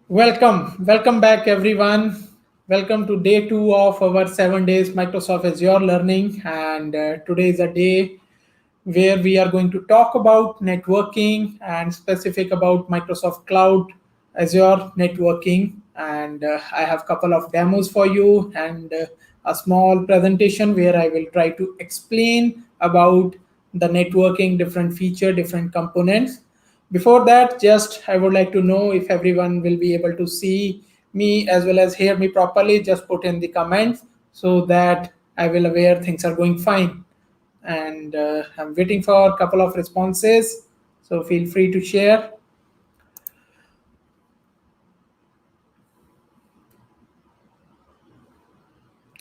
Welcome back, everyone. Welcome to day two of our 7 days Microsoft Azure learning. And today is a day where we are going to talk about networking and specific about Microsoft Cloud Azure networking. And I have a couple of demos for you and a small presentation where I will try to explain about the networking, different feature, different components. Before that, just I would like to know if everyone will be able to see me as well as hear me properly. Just put in the comments so that I will aware things are going fine. And I'm waiting for a couple of responses. So feel free to share.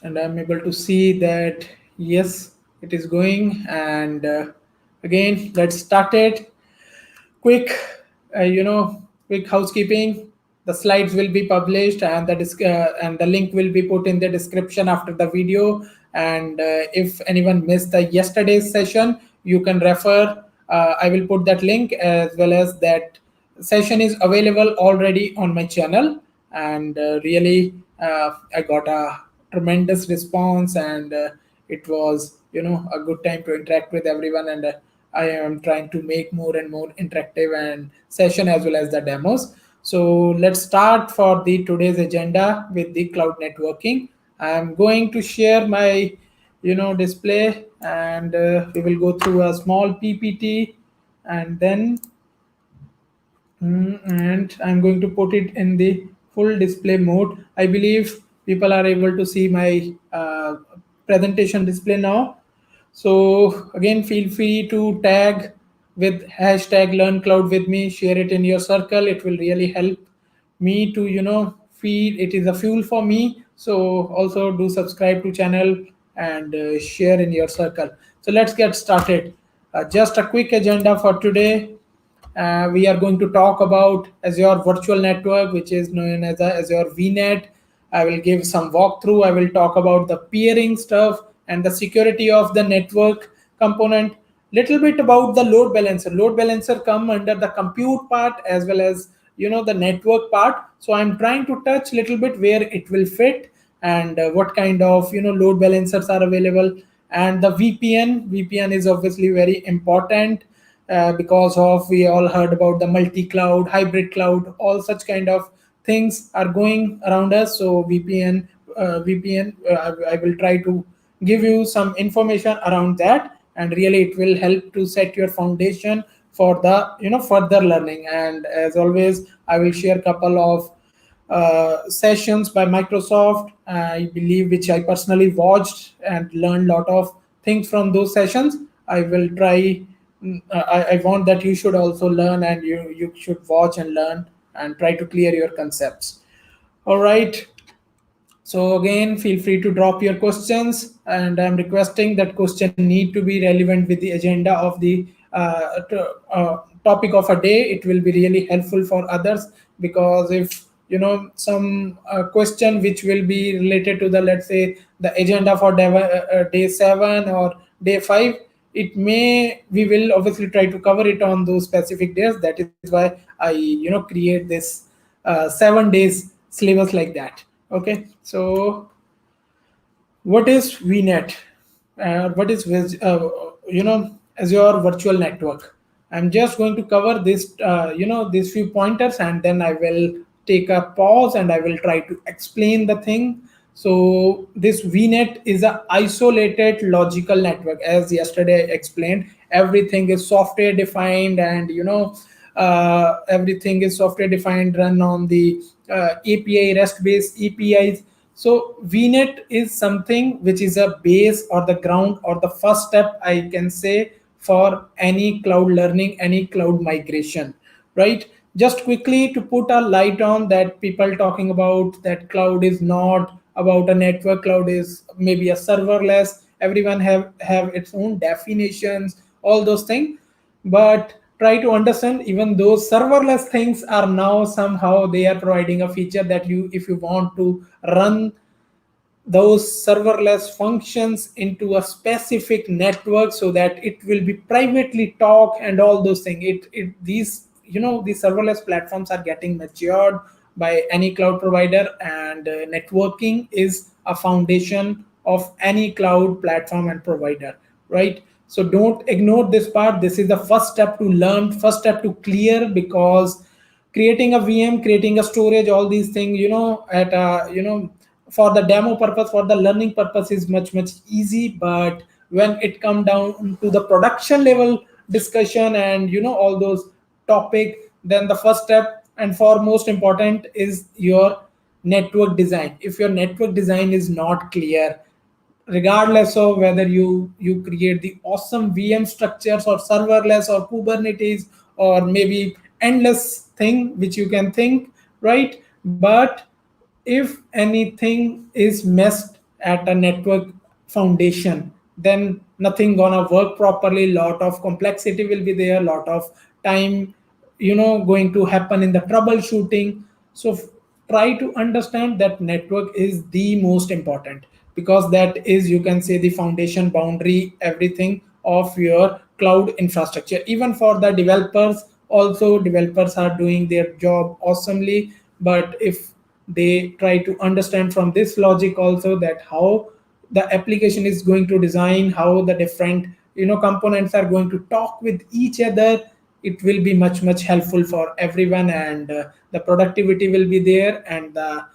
And I'm able to see that yes, it is going. And again, let's start it. Quick quick housekeeping. The slides will be published and and the link will be put in the description after the video. And if anyone missed the yesterday's session, you can refer. I will put that link as well as that session is available already on my channel. And really I got a tremendous response. And it was a good time to interact with everyone. And I am trying to make more and more interactive and session as well as the demos. So let's start for the today's agenda with the cloud networking. I'm going to share my display. And we will go through a small ppt. And then and I'm going to put it in the full display mode. I believe people are able to see my presentation display now. So again, feel free to tag with hashtag learn cloud with me, share it in your circle. It will really help me to feel it is a fuel for me. So also do subscribe to channel and share in your circle. So let's get started. Just a quick agenda for today. We are going to talk about Azure Virtual Network, which is known as a Azure VNet. I will give some walkthrough. I will talk about the peering stuff and the security of the network component. Little bit about the load balancer. Load balancer come under the compute part as well as the network part. So I'm trying to touch little bit where it will fit and what kind of load balancers are available. And the VPN is obviously very important because of we all heard about the multi-cloud, hybrid cloud, all such kind of things are going around us. So I will try to give you some information around that, and really it will help to set your foundation for the further learning. And as always, I will share a couple of sessions by Microsoft, I believe, which I personally watched and learned a lot of things from those sessions. I will try. I want that you should also learn, and you should watch and learn and try to clear your concepts. All right. So again, feel free to drop your questions, and I'm requesting that question need to be relevant with the agenda of the topic of a day. It will be really helpful for others, because if some question which will be related to the, let's say, the agenda for day 7 or day 5, it may we will obviously try to cover it on those specific days. That is why I create this 7 days syllabus like that. Okay, so what is VNet? What is Azure Virtual Network? I'm just going to cover this, these few pointers, and then I will take a pause and I will try to explain the thing. So this VNet is a isolated logical network. As yesterday I explained, everything is software defined, and everything is software defined, run on the API, REST based APIs. So VNet is something which is a base or the ground or the first step, I can say, for any cloud learning, any cloud migration, right? Just quickly to put a light on that, people talking about that cloud is not about a network, cloud is maybe a serverless. Everyone have its own definitions, all those things. But try to understand, even those serverless things are now somehow they are providing a feature that you, if you want to run those serverless functions into a specific network, so that it will be privately talk and all those things, these these serverless platforms are getting matured by any cloud provider, and networking is a foundation of any cloud platform and provider, right? So don't ignore this part. This is the first step to learn, first step to clear, because creating a VM, creating a storage, all these things, at for the demo purpose, for the learning purpose is much easy. But when it come down to the production level discussion and all those topic, then the first step and for most important is your network design. If your network design is not clear, regardless of whether you create the awesome VM structures or serverless or Kubernetes or maybe endless thing which you can think, right? But if anything is messed at a network foundation, then nothing gonna work properly. Lot of complexity will be there, lot of time going to happen in the troubleshooting. So try to understand that network is the most important, because that is, you can say, the foundation, boundary, everything of your cloud infrastructure. Even for the developers also, developers are doing their job awesomely, but if they try to understand from this logic also that how the application is going to design, how the different components are going to talk with each other, it will be much helpful for everyone, and the productivity will be there, and the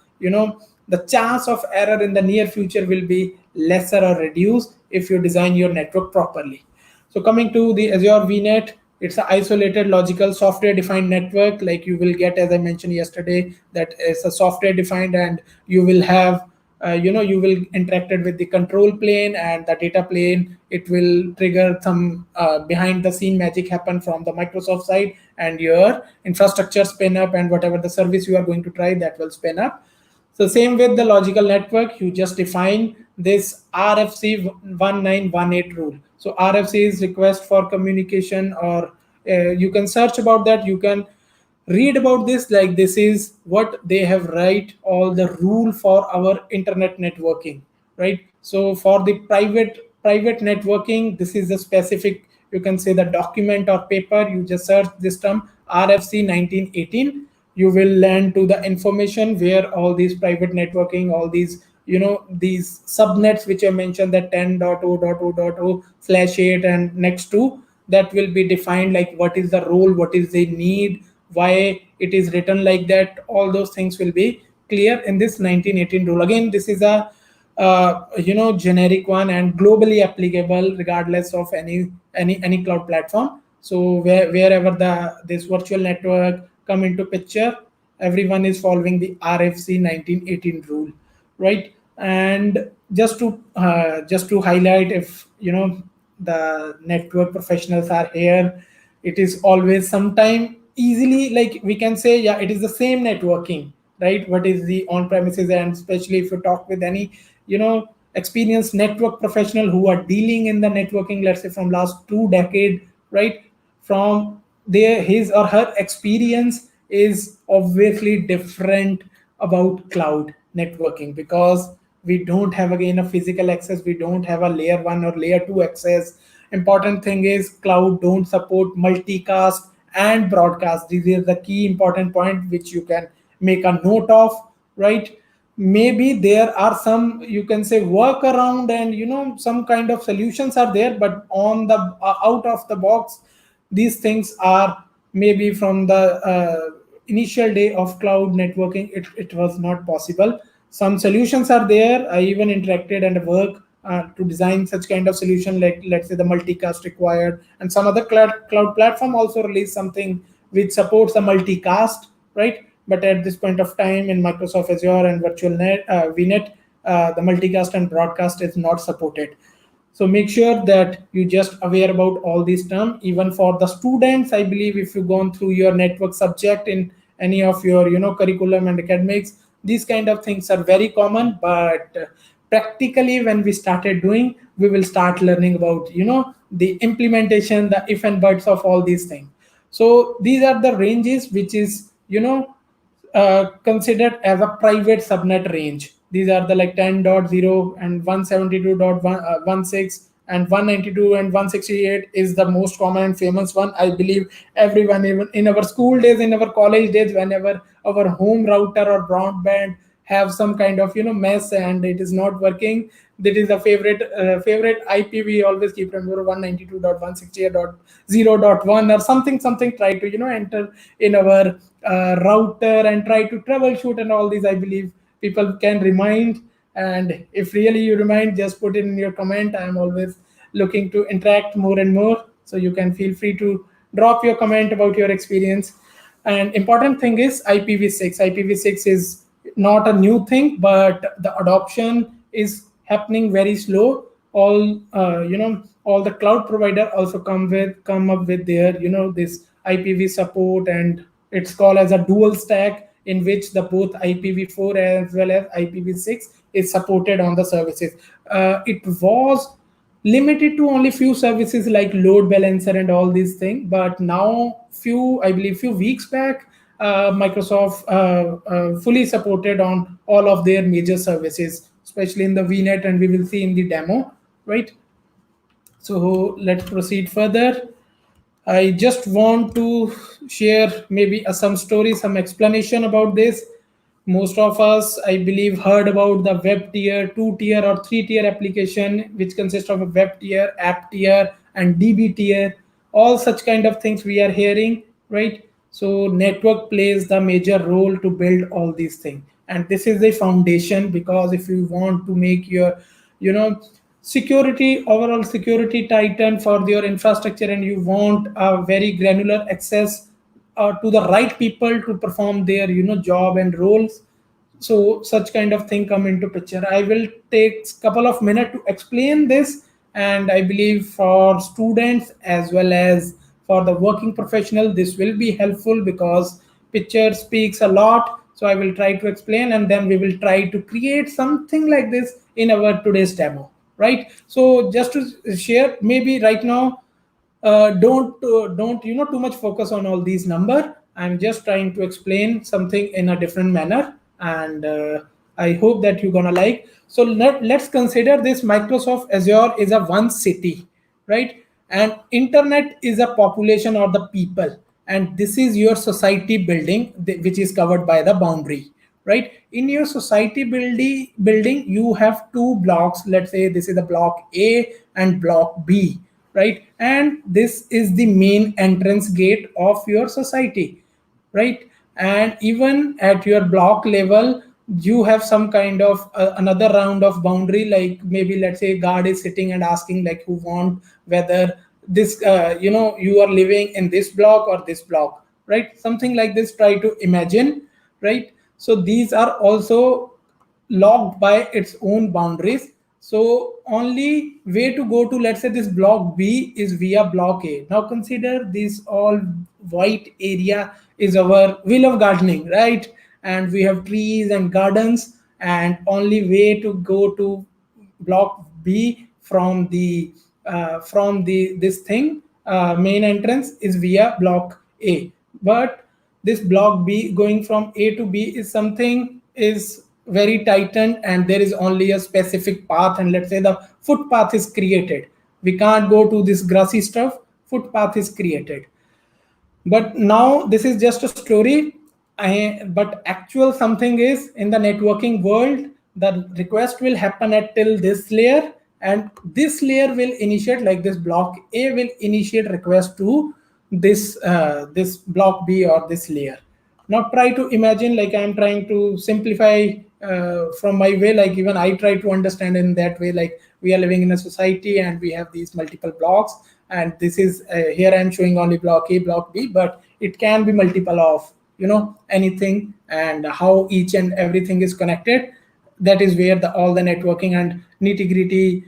chance of error in the near future will be lesser or reduced if you design your network properly. So coming to the Azure VNet, it's an isolated logical software defined network. Like you will get, as I mentioned yesterday, that is a software defined, and you will have you will interacted with the control plane and the data plane. It will trigger some behind the scene magic happen from the Microsoft side, and your infrastructure spin up, and whatever the service you are going to try, that will spin up. So same with the logical network, you just define this RFC 1918 rule. So RFC is request for communication, or you can search about that. You can read about this, like this is what they have write all the rule for our internet networking, right? So for the private networking, this is a specific, you can say, the document or paper. You just search this term RFC 1918, you will land to the information where all these private networking, all these these subnets which I mentioned, that 10.0.0.0/8 and next to, that will be defined, like what is the role, what is the need, why it is written like that. All those things will be clear in this 1918 rule. Again, this is a generic one and globally applicable regardless of any cloud platform. So wherever this virtual network come into picture, everyone is following the RFC 1918 rule, right? And just to highlight, if the network professionals are here, it is always sometime easily, like we can say, yeah, it is the same networking, right? What is the on premises, and especially if you talk with any experienced network professional who are dealing in the networking, let's say from last 2 decade, right? From their his or her experience is obviously different about cloud networking, because we don't have again a physical access, we don't have a layer 1 or layer 2 access. Important thing is cloud don't support multicast and broadcast. These are the key important point which you can make a note of, right? Maybe there are some, you can say, workaround, and some kind of solutions are there, but on the out of the box, these things are maybe from the initial day of cloud networking, it was not possible. Some solutions are there. I even interacted and work to design such kind of solution, like let's say the multicast required, and some other cloud platform also released something which supports the multicast, right? But at this point of time in Microsoft Azure and virtual net VNet, the multicast and broadcast is not supported. So make sure that you just aware about all these terms. Even for the students, I believe if you've gone through your network subject in any of your curriculum and academics, these kind of things are very common. But practically when we started doing, we will start learning about the implementation, the if and buts of all these things. So these are the ranges which is considered as a private subnet range. These are the like 10.0 and 172.16 and 192 and 168 is the most common and famous one. I believe everyone, even in our school days, in our college days, whenever our home router or broadband have some kind of mess and it is not working, that is the favorite IP we always keep. Remember 192.168.0.1 or something, try to enter in our router and try to troubleshoot and all these. I believe people can remind, and if really you remind, just put it in your comment. I'm always looking to interact more and more, so you can feel free to drop your comment about your experience. And important thing is IPv6. IPv6 is not a new thing, but the adoption is happening very slow. All the cloud provider also come up with their this IPv support, and it's called as a dual stack, in which the both IPv4 as well as IPv6 is supported on the services. It was limited to only few services like load balancer and all these things, but now few weeks back, Microsoft fully supported on all of their major services, especially in the VNet, and we will see in the demo, right? So let's proceed further. I just want to share maybe some story, some explanation about this. Most of us, I believe, heard about the web tier, two tier, or three tier application, which consists of a web tier, app tier, and DB tier. All such kind of things we are hearing, right? So network plays the major role to build all these things, and this is the foundation. Because if you want to make your, you know, security overall security tighten for your infrastructure, and you want a very granular access to the right people to perform their job and roles, so such kind of thing come into picture. I will take couple of minutes to explain this, and I believe for students as well as for the working professional this will be helpful, because picture speaks a lot. So I will try to explain, and then we will try to create something like this in our today's demo, right? So just to share, maybe right now, don't too much focus on all these number. I'm just trying to explain something in a different manner, and I hope that you're gonna like. So let's consider this: Microsoft Azure is a one city, right? And internet is a population or the people, and this is your society building, which is covered by the boundary, right? In your society building you have two blocks. Let's say this is the block A and block B, right? And this is the main entrance gate of your society, right? And even at your block level you have some kind of another round of boundary, like maybe let's say guard is sitting and asking like who want whether this you are living in this block or this block, right? Something like this, try to imagine, right? So these are also locked by its own boundaries. So only way to go to, let's say, this block B is via block A. Now consider this all white area is our will of gardening, right? And we have trees and gardens, and only way to go to block B from the this thing main entrance is via block A. But this block B going from A to B is something is very tightened, and there is only a specific path, and let's say the footpath is created. We can't go to this grassy stuff. Footpath is created, but now this is just a story. But actual something is in the networking world, the request will happen at till this layer, and this layer will initiate, like this block A will initiate request to this block B or this layer. Now try to imagine, like I'm trying to simplify from my way, like even I try to understand in that way, like we are living in a society and we have these multiple blocks, and this is here I'm showing only block A, block B, but it can be multiple of anything, and how each and everything is connected. That is where all the networking and nitty gritty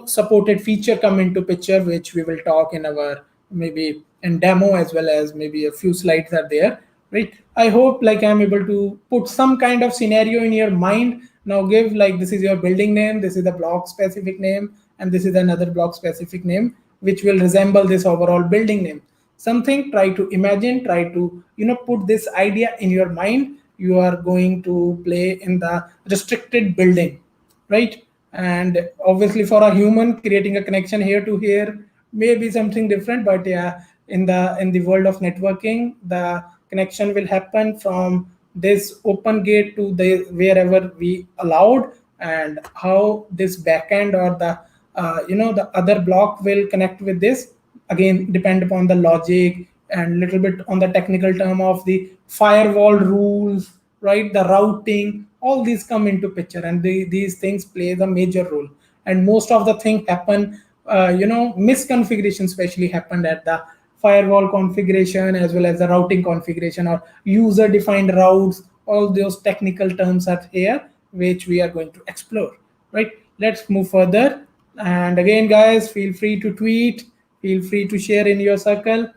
supported feature come into picture, which we will talk in our maybe in demo, as well as maybe a few slides are there, right? I hope like I'm able to put some kind of scenario in your mind. Now give, like, this is your building name, this is the block specific name, and this is another block specific name, which will resemble this overall building name. Something, try to imagine, try to put this idea in your mind. You are going to play in the restricted building, right? And obviously for a human, creating a connection here to here may be something different, but yeah, in the world of networking, the connection will happen from this open gate to the wherever we allowed. And how this backend or the the other block will connect with this, again depend upon the logic and little bit on the technical term of the firewall rules, right? The routing, all these come into picture, and these things play the major role. And most of the thing happen, misconfiguration especially happened at the firewall configuration as well as the routing configuration or user defined routes. All those technical terms are here, which we are going to explore, right? Let's move further. And again, guys, feel free to tweet, feel free to share in your circle.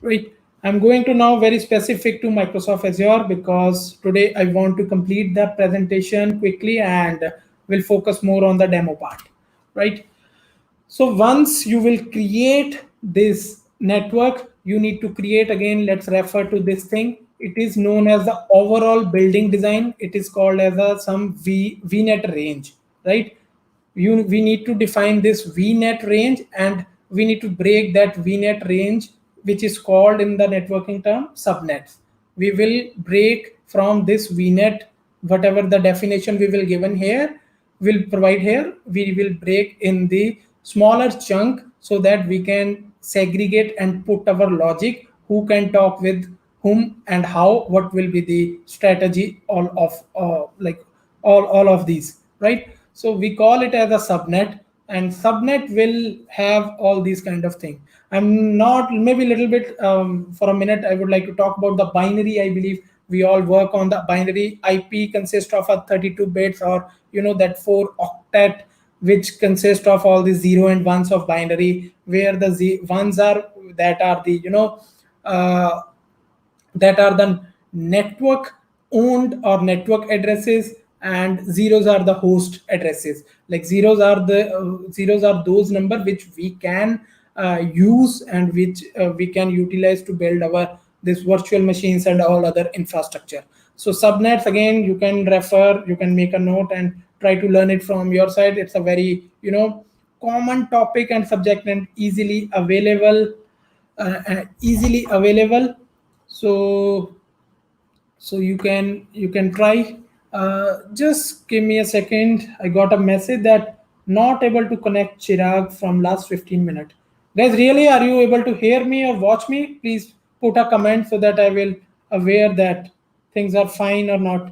Right. I'm going to now very specific to Microsoft Azure because today I want to complete the presentation quickly and will focus more on the demo part. Right. So once you will create this network, you need to create, again, let's refer to this thing. It is known as the overall building design. It is called as a some VNet range, right? We need to define this VNet range, and we need to break that VNet range, which is called in the networking term subnets. We will break from this VNet, whatever the definition we will given here, will provide here, we will break in the smaller chunk so that we can segregate and put our logic, who can talk with whom and how, what will be the strategy, all of like all of these, right? So we call it as a subnet, and subnet will have all these kind of thing. I'm not, maybe a little bit, for a minute I would like to talk about the binary. I believe we all work on the binary. IP consists of a 32 bits, or that 4 octet, which consists of all the zero and ones of binary, where the ones are, that are the uh, that are the network owned or network addresses, and zeros are the host addresses. Like zeros are those number which we can use, and which we can utilize to build our this virtual machines and all other infrastructure. So subnets, again, you can refer, you can make a note and try to learn it from your side. It's a very common topic and subject, and easily available. So you can try. Just give me a second. I got a message that not able to connect Chirag from last 15 minutes. Guys, really, are you able to hear me or watch me? Please put a comment so that I will aware that things are fine or not.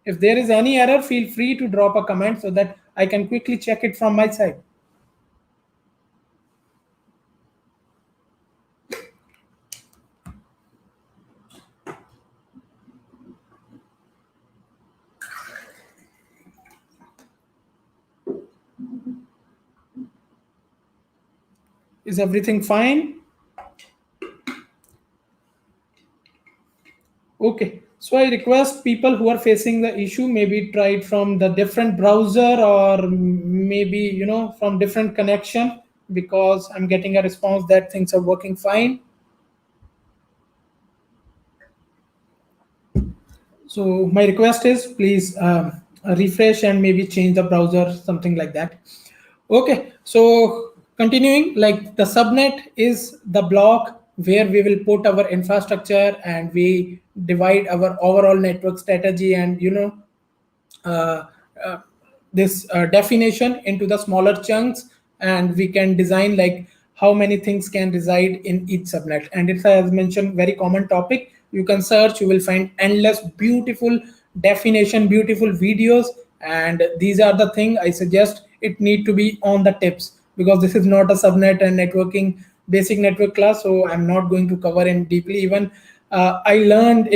If there is any error, feel free to drop a comment so that I can quickly check it from my side. Is everything fine? Okay, so I request people who are facing the issue, maybe try it from the different browser, or maybe from different connection, because I'm getting a response that things are working fine. So my request is, please refresh and maybe change the browser, something like that. Okay, so continuing, like the subnet is the block where we will put our infrastructure, and we divide our overall network strategy, and uh, uh, this definition into the smaller chunks, and we can design like how many things can reside in each subnet. And it's, as mentioned, very common topic. You can search, you will find endless beautiful definition, beautiful videos, and these are the thing I suggest it need to be on the tips, because this is not a subnet and networking basic network class, so I'm not going to cover in deeply. Even I learned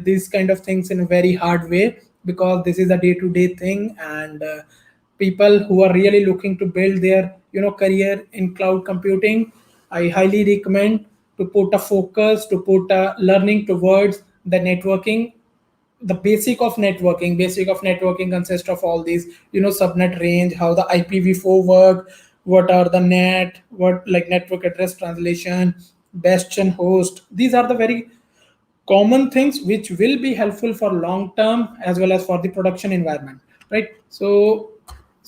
these kind of things in a very hard way, because this is a day-to-day thing. And people who are really looking to build their career in cloud computing, I highly recommend to put a focus, to put a learning towards the networking. The basic of networking consists of all these subnet range, how the IPv4 work, what are the net, what like network address translation, bastion host. These are the very common things which will be helpful for long term as well as for the production environment, right? So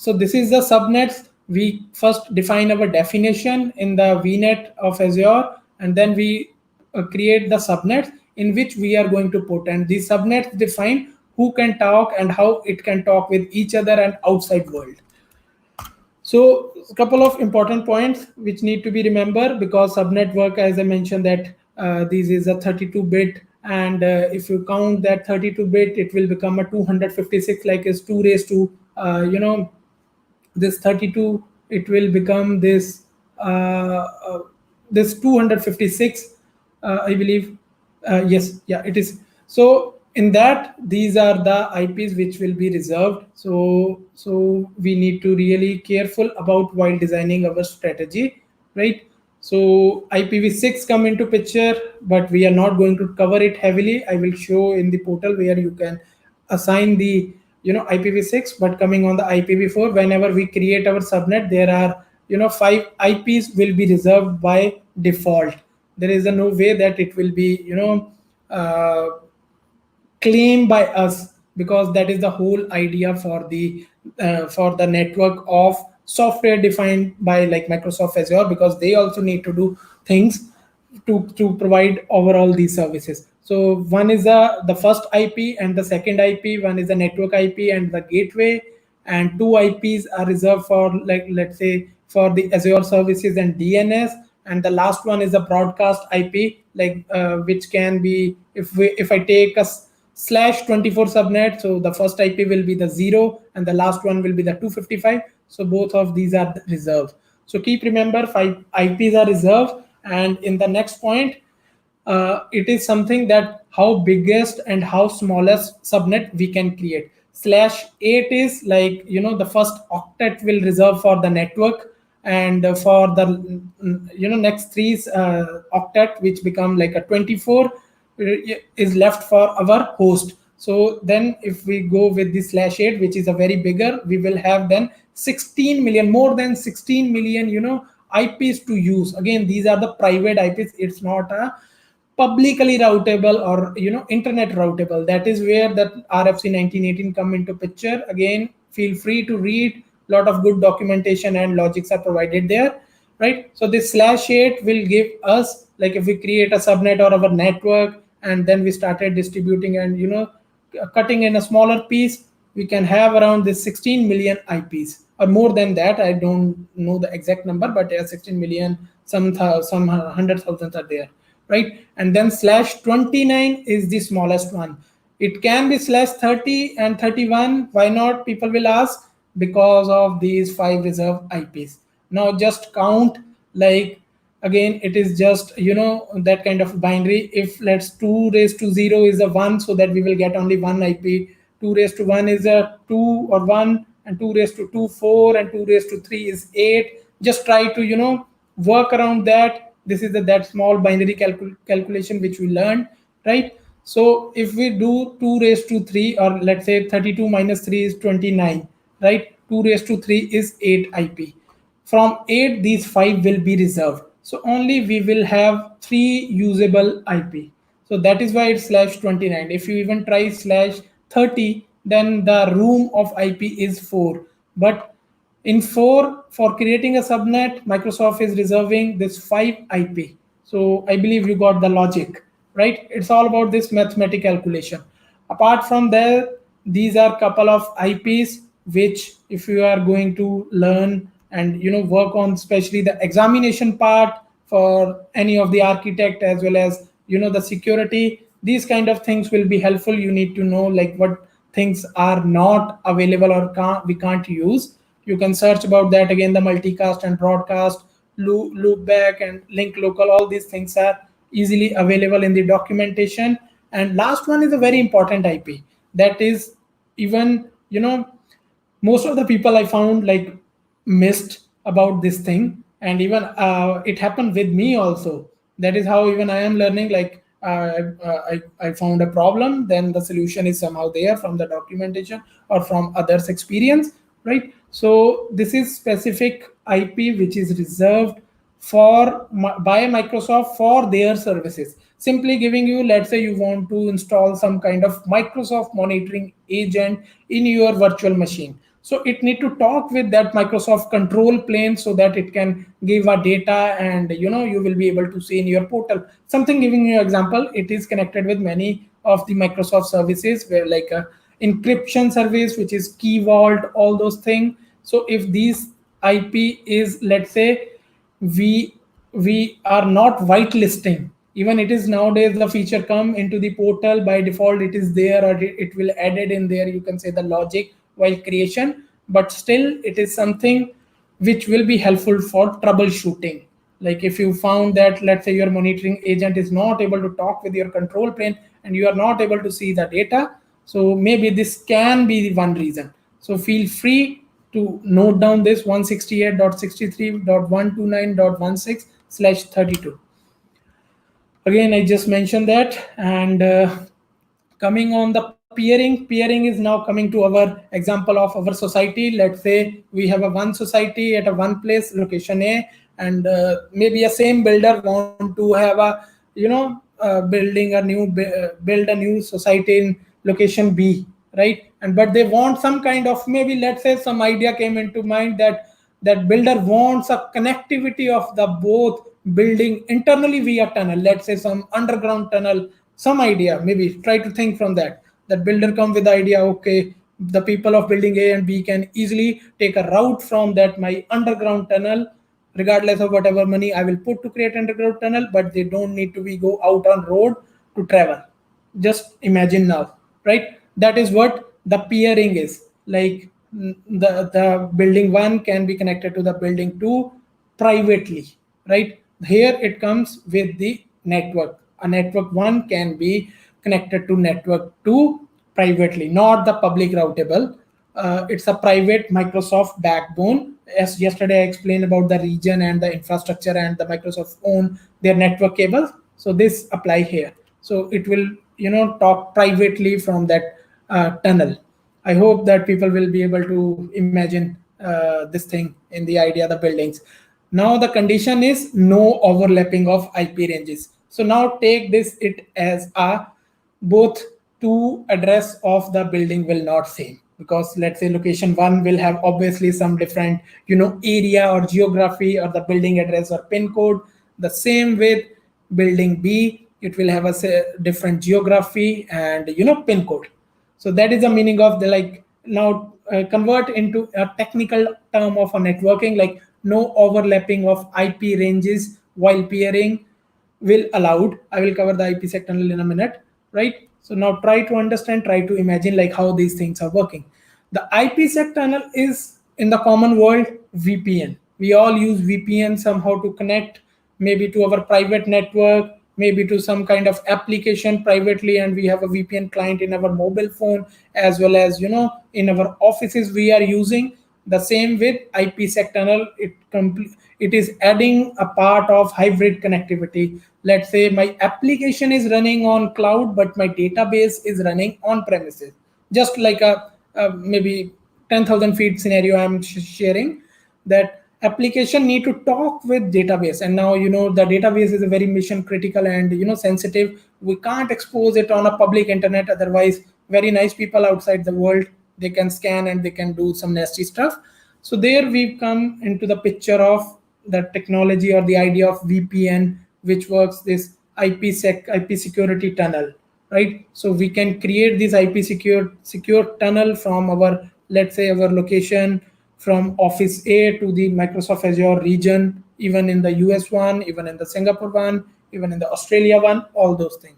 So this is the subnets. We first define our definition in the VNet of Azure, and then we create the subnets in which we are going to put. And these subnets define who can talk and how it can talk with each other and outside world. So a couple of important points which need to be remembered, because subnet work, as I mentioned, that this is a 32-bit, and if you count that 32-bit, it will become a 256, like is 2 raised to this 32. It will become this this 256, I believe. Yes, yeah, it is. So in that, these are the IPs which will be reserved. So we need to really careful about while designing our strategy, right? So IPv6 come into picture, but we are not going to cover it heavily. I will show in the portal where you can assign the IPv6. But coming on the IPv4, whenever we create our subnet, there are 5 IPs will be reserved by default. There is a no way that it will be uh, claimed by us, because that is the whole idea for the network of software defined by like Microsoft Azure, because they also need to do things to provide overall these services. So one is the first IP and the second IP. One is the network IP and the gateway, and 2 IPs are reserved for, like, let's say, for the Azure services and DNS. And the last one is the broadcast IP, like which can be, if I take a /24 subnet, so the first IP will be the 0 and the last one will be the 255. So both of these are reserved. So keep remember, 5 IPs are reserved. And in the next point, it is something that how biggest and how smallest subnet we can create. /8 is like the first octet will reserve for the network, and for the next three octet, which become like a 24, is left for our host. So then if we go with the /8, which is a very bigger, we will have then 16 million, more than 16 million IPs to use. Again, these are the private IPs. It's not a publicly routable or internet routable. That is where that RFC 1918 come into picture. Again, feel free to read. Lot of good documentation and logics are provided there, right? So this /8 will give us, like, if we create a subnet or our network, and then we started distributing and cutting in a smaller piece, we can have around this 16 million IPs, or more than that. I don't know the exact number, but yeah, 16 million, some 100,000 are there, right? And then /29 is the smallest one. It can be /30 and 31. Why not, people will ask? Because of these 5 reserved IPs. Now just count, like, again, it is just that kind of binary. If let's 2 raised to 0 is a 1, so that we will get only 1 IP. 2 raised to 1 is a 2 or 1, and 2 raised to 2 4, and 2 raised to 3 is 8. Just try to work around that. This is that small binary calculation which we learned, right? So if we do 2 raised to 3, or let's say 32 minus 3 is 29, right? 2 raised to 3 is 8 IP. From 8, these 5 will be reserved. So only we will have 3 usable IP. So that is why it's /29. If you even try /30, then the room of IP is 4. But in 4, for creating a subnet, Microsoft is reserving this 5 IP. So I believe you got the logic, right? It's all about this mathematical calculation. Apart from there, these are couple of IPs which, if you are going to learn and work on, especially the examination part for any of the architect, as well as the security, these kind of things will be helpful. You need to know, like, what things are not available or we can't use. You can search about that. Again, the multicast and broadcast, loop back and link local, all these things are easily available in the documentation. And last one is a very important IP, that is, even most of the people I found, like, missed about this thing. And even it happened with me also. That is how even I am learning, like, I found a problem, then the solution is somehow there from the documentation or from others experience, right? So this is specific IP which is reserved by Microsoft for their services. Simply giving you, let's say you want to install some kind of Microsoft monitoring agent in your virtual machine. So it need to talk with that Microsoft control plane so that it can give a data, and you will be able to see in your portal something. Giving you example, it is connected with many of the Microsoft services, where like a encryption service, which is key vault, all those things. So if these IP is, let's say, we we are not whitelisting, even it is nowadays the feature come into the portal by default, it is there, or it will added in there, you can say the logic while creation, but still it is something which will be helpful for troubleshooting. Like if you found that, let's say, your monitoring agent is not able to talk with your control plane and you are not able to see the data, so maybe this can be the one reason. So feel free to note down this 168.63.129.16/32. Again, I just mentioned that. And coming on the peering is now coming to our example of our society. Let's say we have a one society at a one place, location A, and maybe a same builder want to have a building a build a new society in location B, right? And but they want some kind of, maybe let's say some idea came into mind that builder wants a connectivity of the both building internally via tunnel, let's say some underground tunnel, some idea. Maybe try to think from that builder come with the idea, okay, the people of building A and B can easily take a route from that my underground tunnel, regardless of whatever money I will put to create underground tunnel, but they don't need to be go out on road to travel. Just imagine now, right? That is what the peering is. Like the building one can be connected to the building two privately, right? Here it comes with the network. A network one can be connected to network two privately, not the public routable. It's a private Microsoft backbone. As yesterday I explained about the region and the infrastructure, and the Microsoft own their network cables. So this apply here. So it will talk privately from that tunnel. I hope that people will be able to imagine this thing in the idea of the buildings. Now the condition is no overlapping of IP ranges. So now take this it as a both two address of the building will not same, because let's say location one will have obviously some different area or geography or the building address or pin code. The same with building B, it will have a different geography and pin code. So that is the meaning of the, like, now convert into a technical term of a networking, like no overlapping of IP ranges while peering will allowed. I will cover the IPsec tunnel in a minute, right? So now try to understand, try to imagine like how these things are working. The IPsec tunnel is in the common world VPN. We all use VPN somehow to connect, maybe to our private network, maybe to some kind of application privately, and we have a VPN client in our mobile phone, as well as in our offices we are using. The same with IPsec tunnel, it is adding a part of hybrid connectivity. Let's say my application is running on cloud, but my database is running on premises. Just like a maybe 10,000 feet scenario I'm sharing, that application need to talk with database, and now the database is a very mission critical and sensitive. We can't expose it on a public internet, otherwise very nice people outside the world, they can scan and they can do some nasty stuff. So there we've come into the picture of the technology or the idea of VPN, which works this IP security tunnel, right? So we can create this IP secure tunnel from our, let's say, our location, from office A to the Microsoft Azure region, even in the US one, even in the Singapore one, even in the Australia one, all those things.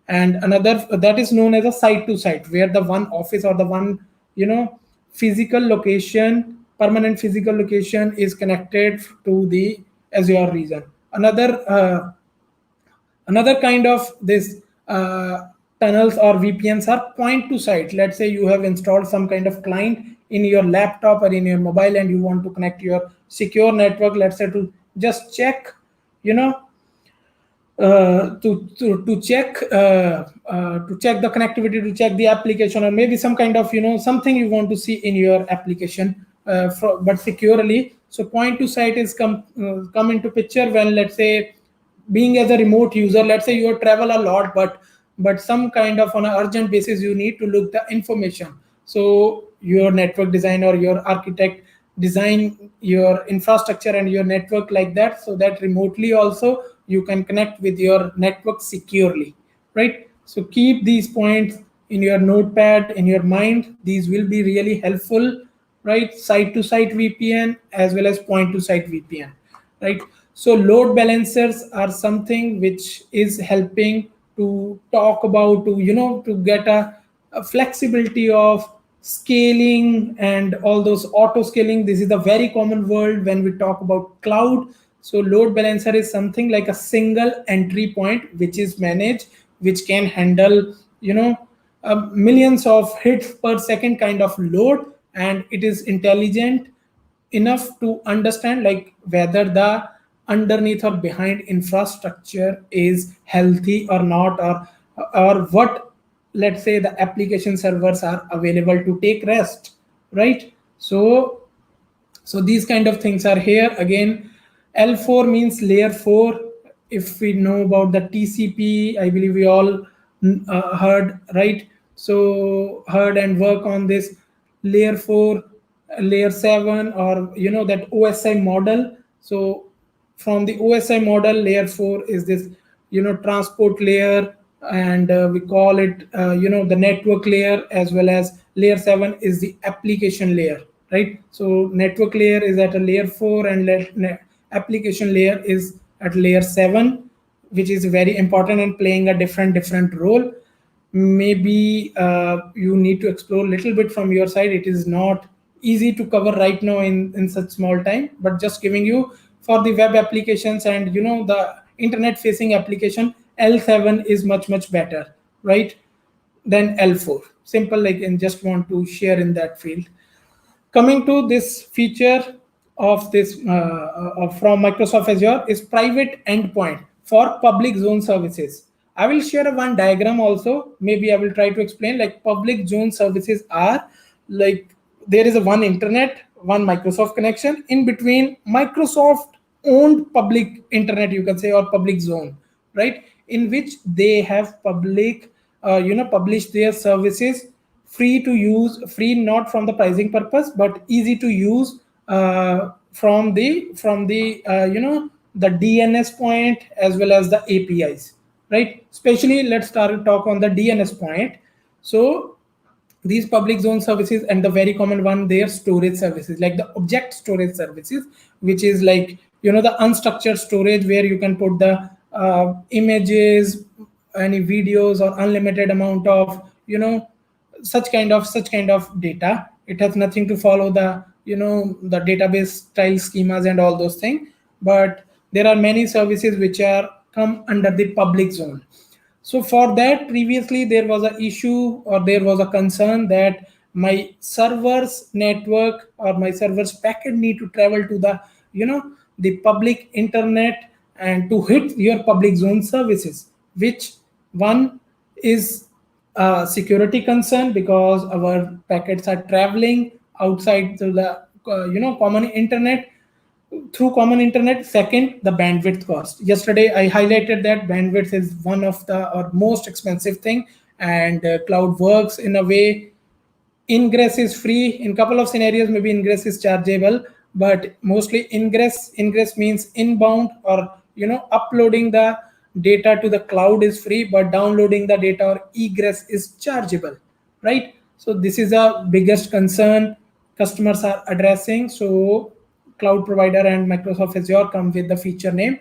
And another that is known as a site to site, where the one office or the one physical location, permanent physical location is connected to the Azure region. Another kind of this tunnels or VPNs are point to site. Let's say you have installed some kind of client in your laptop or in your mobile, and you want to connect your secure network, let's say, to just check, you know to check the connectivity, to check the application, or maybe some kind of something you want to see in your application, but securely. So point to site is come into picture when, let's say, being as a remote user, let's say you travel a lot, but some kind of on an urgent basis you need to look the information. So your network design or your architect design your infrastructure and your network like that, so that remotely also you can connect with your network securely, right? So keep these points in your notepad, in your mind. These will be really helpful, right? Site to site VPN as well as point to site VPN, right? So load balancers are something which is helping to talk about, to to get a flexibility of scaling and all those auto scaling. This is a very common word when we talk about cloud. So load balancer is something like a single entry point which is managed, which can handle millions of hits per second kind of load, and it is intelligent enough to understand like whether the underneath or behind infrastructure is healthy or not, or what, let's say, the application servers are available to take rest, right? So these kind of things are here. Again, L4 means layer 4. If we know about the TCP, I believe we all heard, right? So heard and work on this layer 4, layer 7, or that OSI model. So from the OSI model, layer 4 is this transport layer, and we call it the network layer, as well as layer 7 is the application layer, right? So network layer is at a layer 4, and application layer is at layer 7, which is very important and playing a different role. Maybe you need to explore a little bit from your side. It is not easy to cover right now in such small time, but just giving you for the web applications and the internet facing application, L7 is much better, right, than L4. Simple, like, and just want to share in that field. Coming to this feature of this from Microsoft Azure is private endpoint for public zone services. I will share one diagram also. Maybe I will try to explain. Like, public zone services are like, there is a one internet, one Microsoft connection. In between, Microsoft owned public internet, you can say, or public zone, right? In which they have published their services free to use, free not from the pricing purpose, but easy to use from the the DNS point as well as the APIs, right? Especially, let's start talk on the DNS point. So these public zone services, and the very common one, their storage services, like the object storage services, which is like the unstructured storage, where you can put the images, any videos, or unlimited amount of such kind of data. It has nothing to follow the database style schemas and all those things, but there are many services which are come under the public zone. So for that, previously there was a issue, or there was a concern that my server's network or my server's packet need to travel to the public internet and to hit your public zone services, which one is a security concern, because our packets are traveling outside to the common internet, through common internet. Second, the bandwidth cost. Yesterday I highlighted that bandwidth is one of the or most expensive thing, and cloud works in a way. Ingress is free. In couple of scenarios, maybe ingress is chargeable, but mostly ingress means inbound, or uploading the data to the cloud is free, but downloading the data or egress is chargeable, right? So this is a biggest concern customers are addressing. So cloud provider and Microsoft Azure come with the feature name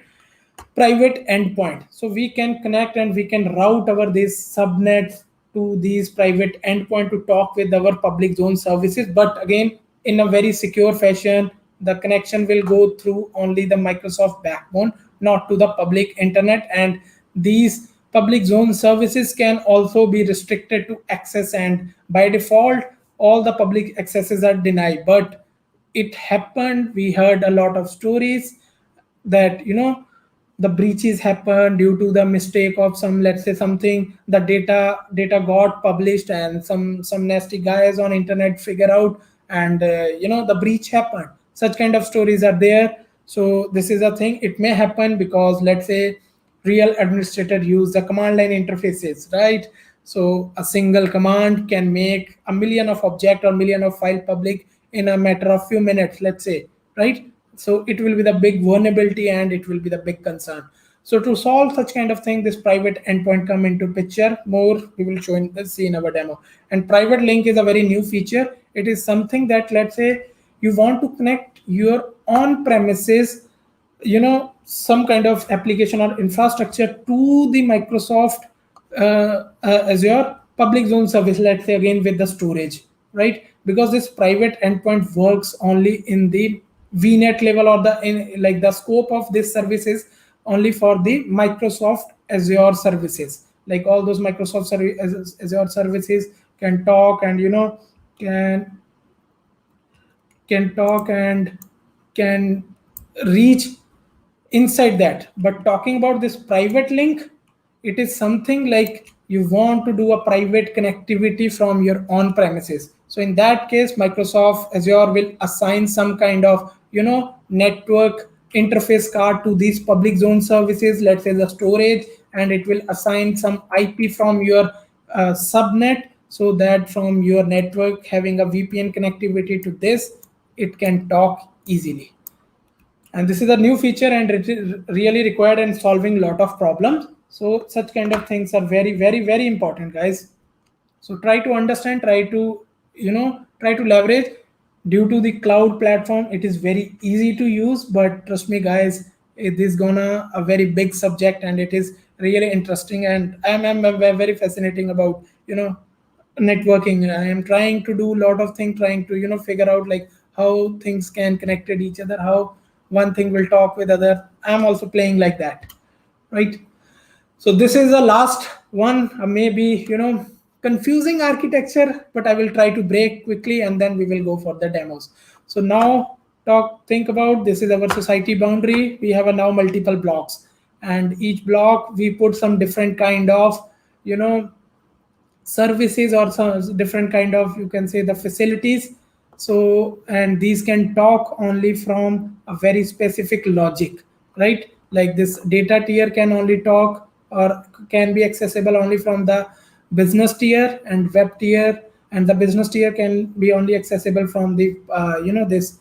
private endpoint. So we can connect and we can route our these subnets to these private endpoint to talk with our public zone services, but again, in a very secure fashion. The connection will go through only the Microsoft backbone, not to the public internet. And these public zone services can also be restricted to access, and by default all the public accesses are denied. But it happened, we heard a lot of stories that the breaches happen due to the mistake of some, let's say, something, the data got published, and some nasty guys on internet figure out, and the breach happened. Such kind of stories are there. So this is a thing, it may happen because, let's say, real administrator use the command line interfaces, right? So a single command can make a million of object or million of file public in a matter of few minutes, let's say, right? So it will be the big vulnerability and it will be the big concern. So to solve such kind of thing, this private endpoint come into picture. More we will show in see in our demo. And private link is a very new feature. It is something that, let's say, you want to connect your on premises, some kind of application or infrastructure to the Microsoft Azure public zone service, let's say again with the storage, right? Because this private endpoint works only in the VNet level, or the in like the scope of this service is only for the Microsoft Azure services. Like all those Microsoft Azure services can talk and can talk and can reach inside that. But talking about this private link, it is something like you want to do a private connectivity from your on premises. So in that case, Microsoft Azure will assign some kind of network interface card to these public zone services, let's say the storage, and it will assign some IP from your subnet, so that from your network having a VPN connectivity to this, it can talk easily. And this is a new feature and it is really required in solving a lot of problems. So such kind of things are very, very, very important, guys. So try to understand, try to leverage. Due to the cloud platform, it is very easy to use, but trust me, guys, it is gonna a very big subject and it is really interesting, and I'm very fascinating about networking. I am trying to do a lot of things, trying to figure out like how things can connected each other, how one thing will talk with other. I'm also playing like that, right? So this is the last one, maybe confusing architecture, but I will try to break quickly and then we will go for the demos. So now think about, this is our society boundary. We have a now multiple blocks, and each block we put some different kind of you know services or some different kind of, you can say, the facilities. So and these can talk only from a very specific logic, right? Like this data tier can only talk or can be accessible only from the business tier and web tier, and the business tier can be only accessible from the this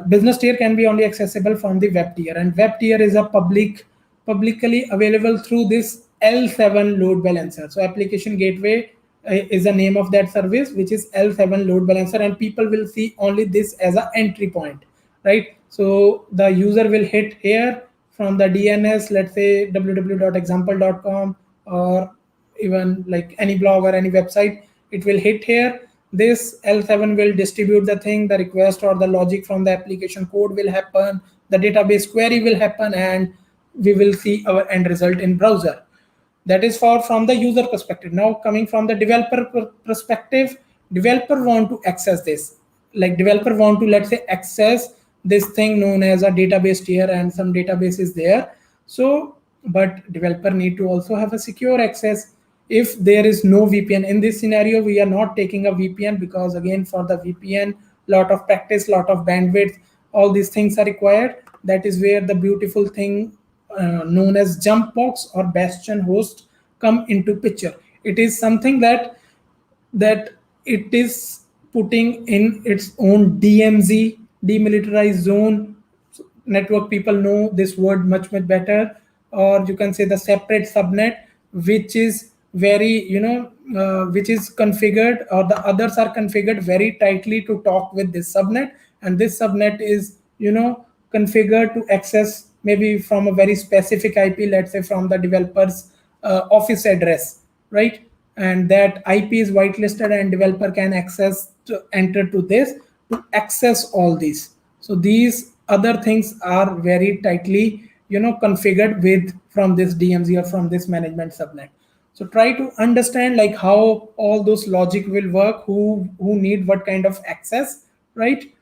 business tier can be only accessible from the web tier, and web tier is a publicly available through this L7 load balancer. So application gateway is the name of that service, which is L7 load balancer, and people will see only this as an entry point, right? So the user will hit here from the DNS, let's say www.example.com, or even like any blog or any website, it will hit here. This L7 will distribute the thing, the request or the logic from the application code will happen, the database query will happen, and we will see our end result in browser. That is for from the user perspective. Now coming from the developer perspective, developer want to access this, like developer want to, let's say, access this thing known as a database tier, and some database is there. So but developer need to also have a secure access. If there is no VPN in this scenario, we are not taking a VPN, because again for the VPN, lot of practice, lot of bandwidth, all these things are required. That is where the beautiful thing known as jump box or bastion host come into picture. It is something that it is putting in its own DMZ, demilitarized zone. Network people know this word much better, or you can say the separate subnet, which is very which is configured, or the others are configured very tightly to talk with this subnet, and this subnet is configured to access maybe from a very specific IP, let's say from the developer's office address, right? And that IP is whitelisted, and developer can enter to this to access all these. So these other things are very tightly configured with from this DMZ or from this management subnet. So try to understand like how all those logic will work, who need what kind of access, right?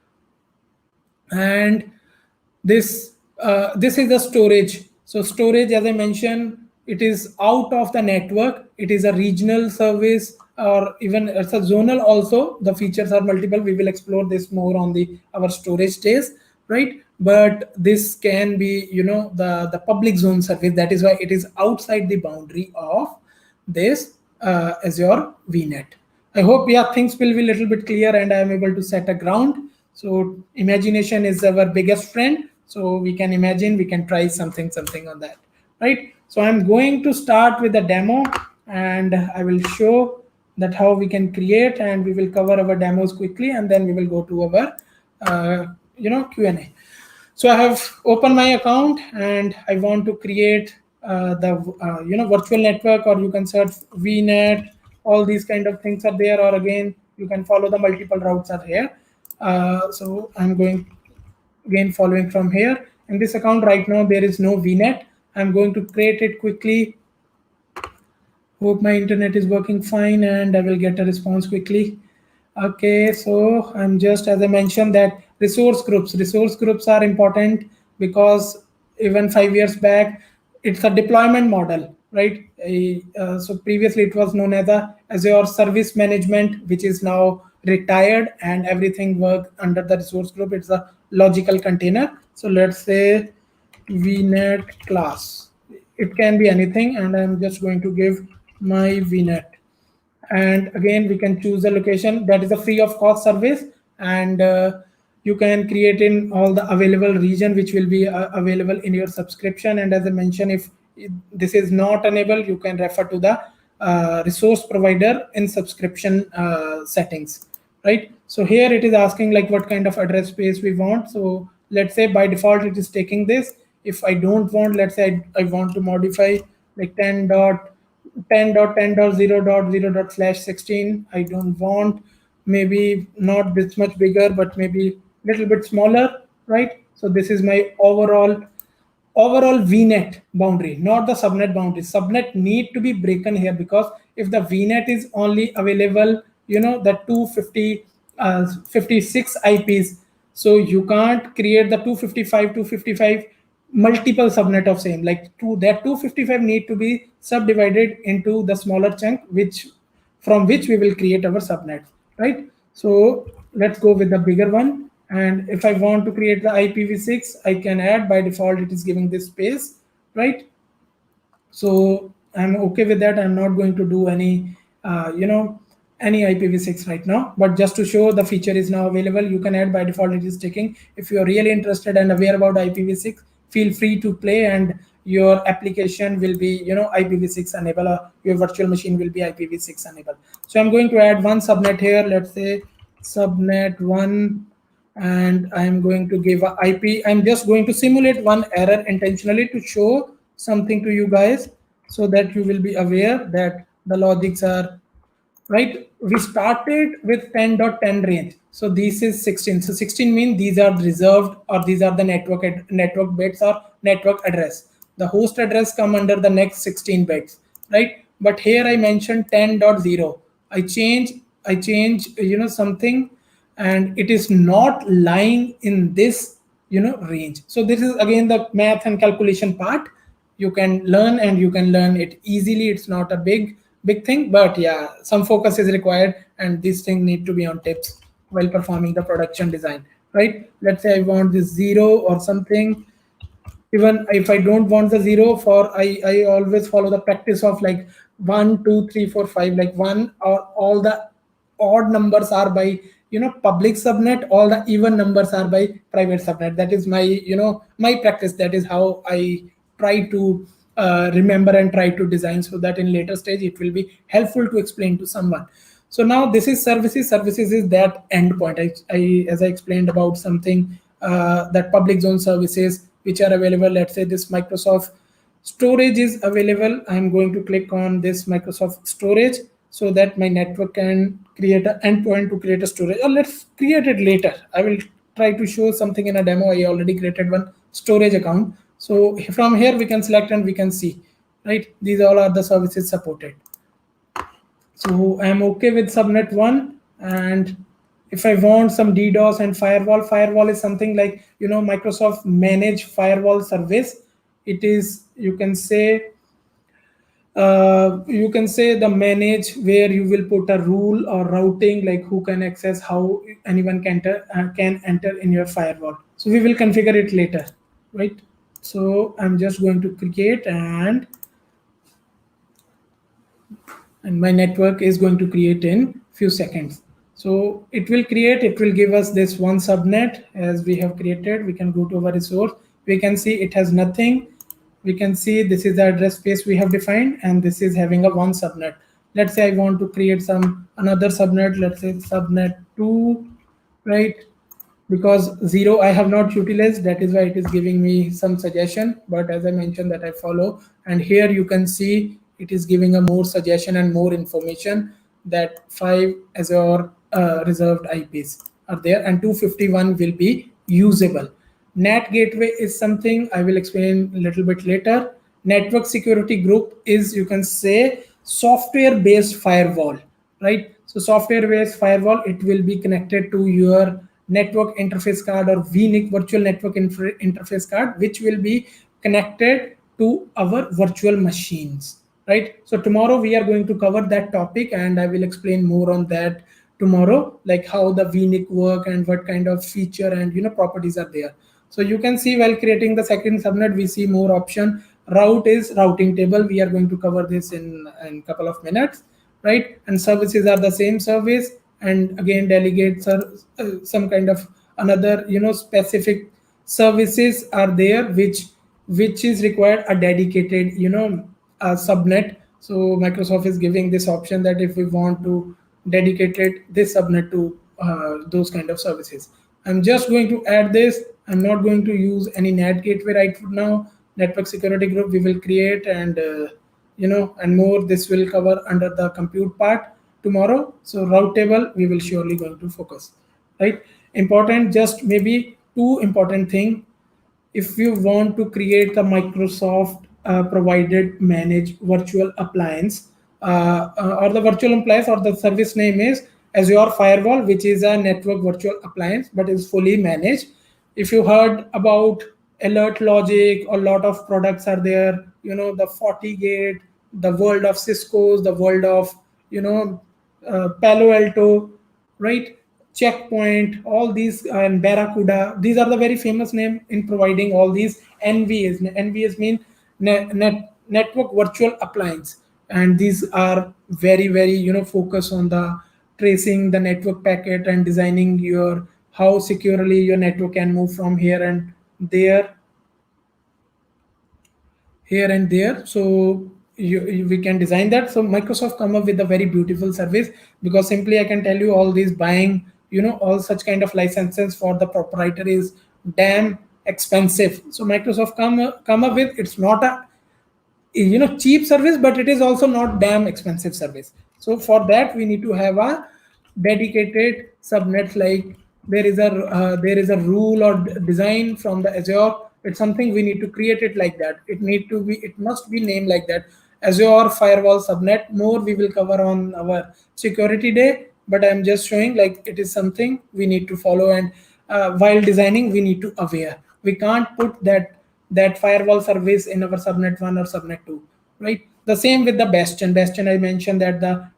And this is the storage. So storage, as I mentioned, it is out of the network, it is a regional service, or even it's a zonal also. The features are multiple, we will explore this more on the our storage days, right? But this can be the public zone service. That is why it is outside the boundary of this Azure VNet. I hope, yeah, things will be a little bit clear and I am able to set a ground. So imagination is our biggest friend. So we can imagine, we can try something on that, right? So I'm going to start with a demo and I will show that how we can create, and we will cover our demos quickly and then we will go to our Q&A. So I have opened my account and I want to create the virtual network, or you can search VNet. All these kind of things are there, or again you can follow the multiple routes are here. So I'm going again following from here. In this account right now there is no VNet. I'm going to create it quickly. Hope my internet is working fine and I will get a response quickly. Okay, so I'm just, as I mentioned, that resource groups are important because even 5 years back, it's a deployment model, right? So previously it was known as a Azure Service Management, which is now retired, and everything work under the resource group. It's a logical container. So let's say VNet class. It can be anything, and I'm just going to give my VNet. And again, we can choose a location that is a free of cost service, and you can create in all the available region which will be available in your subscription. And as I mentioned, if this is not enabled, you can refer to the resource provider in subscription settings, right? So here it is asking like what kind of address space we want. So let's say by default it is taking this. If I don't want, let's say I want to modify like 10.10.0.0.16. I don't want, maybe not this much bigger, but maybe little bit smaller, right? So this is my overall VNet boundary, not the subnet boundary. Subnet need to be broken here, because if the VNet is only available, the 250, 56 IPs, so you can't create the 255 multiple subnet of same. Like that 255 need to be subdivided into the smaller chunk, which from which we will create our subnet, right? So let's go with the bigger one. And if I want to create the IPv6, I can add. By default it is giving this space, right? So I'm okay with that. I'm not going to do any IPv6 right now, but just to show the feature is now available, you can add. By default it is taking. If you are really interested and aware about IPv6, feel free to play, and your application will be IPv6 enable, or your virtual machine will be IPv6 enable. So I'm going to add one subnet here. Let's say subnet 1, and I'm going to give a IP. I'm just going to simulate one error intentionally to show something to you guys, so that you will be aware that the logics are right. We started with 10.10 range. So this is 16. So 16 means these are reserved, or these are the network bits or network address. The host address come under the next 16 bits, right? But here I mentioned 10.0. I change something, and it is not lying in this range. So this is again the math and calculation part. You can learn, and you can learn it easily. It's not a big thing, but yeah, some focus is required, and these things need to be on tips while performing the production design, right? Let's say I want this 0 or something. Even if I don't want the 0, for I always follow the practice of like 1 2 3 4 5, like one, or all the odd numbers are by public subnet, all the even numbers are by private subnet. That is my my practice. That is how I try to remember and try to design, so that in later stage it will be helpful to explain to someone. So now this is services is that endpoint. As I explained about something, that public zone services which are available. Let's say this Microsoft storage is available. I'm going to click on this Microsoft storage, so that my network can create an endpoint to create a storage. Or let's create it later. I will try to show something in a demo. I already created one storage account. So from here we can select and we can see, right? These all are the services supported. So I'm okay with subnet 1. And if I want some DDoS and firewall is something like Microsoft manage firewall service. It is, you can say the manage, where you will put a rule or routing, like who can access, how anyone can enter in your firewall. So we will configure it later, right? So I'm just going to create, and and my network is going to create in few seconds. So it will give us this one subnet as we have created. We can go to our resource, we can see it has nothing. We can see this is the address space we have defined, and this is having a one subnet. Let's say I want to create some another subnet, let's say subnet 2, right? Because 0 I have not utilized, that is why it is giving me some suggestion, but as I mentioned that I follow. And here you can see it is giving a more suggestion and more information that 5 Azure reserved IPs are there and 251 will be usable. NAT gateway is something I will explain a little bit later. Network security group is, you can say, software based firewall, right? So software based firewall, it will be connected to your network interface card or VNIC, virtual network interface card, which will be connected to our virtual machines, right? So tomorrow we are going to cover that topic, and I will explain more on that tomorrow, like how the VNIC work and what kind of feature and properties are there. So you can see while creating the second subnet, we see more option. Route is routing table. We are going to cover this in couple of minutes, right? And services are the same service. And again, delegates are some kind of another, specific services are there, which is required a dedicated, subnet. So Microsoft is giving this option that if we want to dedicated this subnet to those kind of services. I'm just going to add this. I'm not going to use any NAT gateway right now. Network security group we will create, and and more. This will cover under the compute part tomorrow. So route table we will surely going to focus, right? Important, just maybe two important thing. If you want to create the Microsoft provided managed virtual appliance, or the virtual appliance or the service name is Azure Firewall, which is a network virtual appliance but is fully managed. If you heard about Alert Logic, a lot of products are there, the FortiGate, the world of Cisco's, the world of, Palo Alto, right? Checkpoint, all these, and Barracuda. These are the very famous name in providing all these NVAs. NVAs mean network virtual appliance, and these are very focus on the tracing the network packet and designing your how securely your network can move from there here and there. So we can design that. So Microsoft come up with a very beautiful service, because simply I can tell you all these buying, all such kind of licenses for the proprietor is damn expensive. So Microsoft come up with, it's not a cheap service, but it is also not damn expensive service. So for that we need to have a dedicated subnet. Like there is a rule or design from the Azure. It's something we need to create it like that. It must be named like that, Azure Firewall Subnet. More we will cover on our security day, but I'm just showing like it is something we need to follow. And while designing we need to aware, we can't put that firewall service in our subnet 1 or subnet 2, right? The same with the bastion. I mentioned that the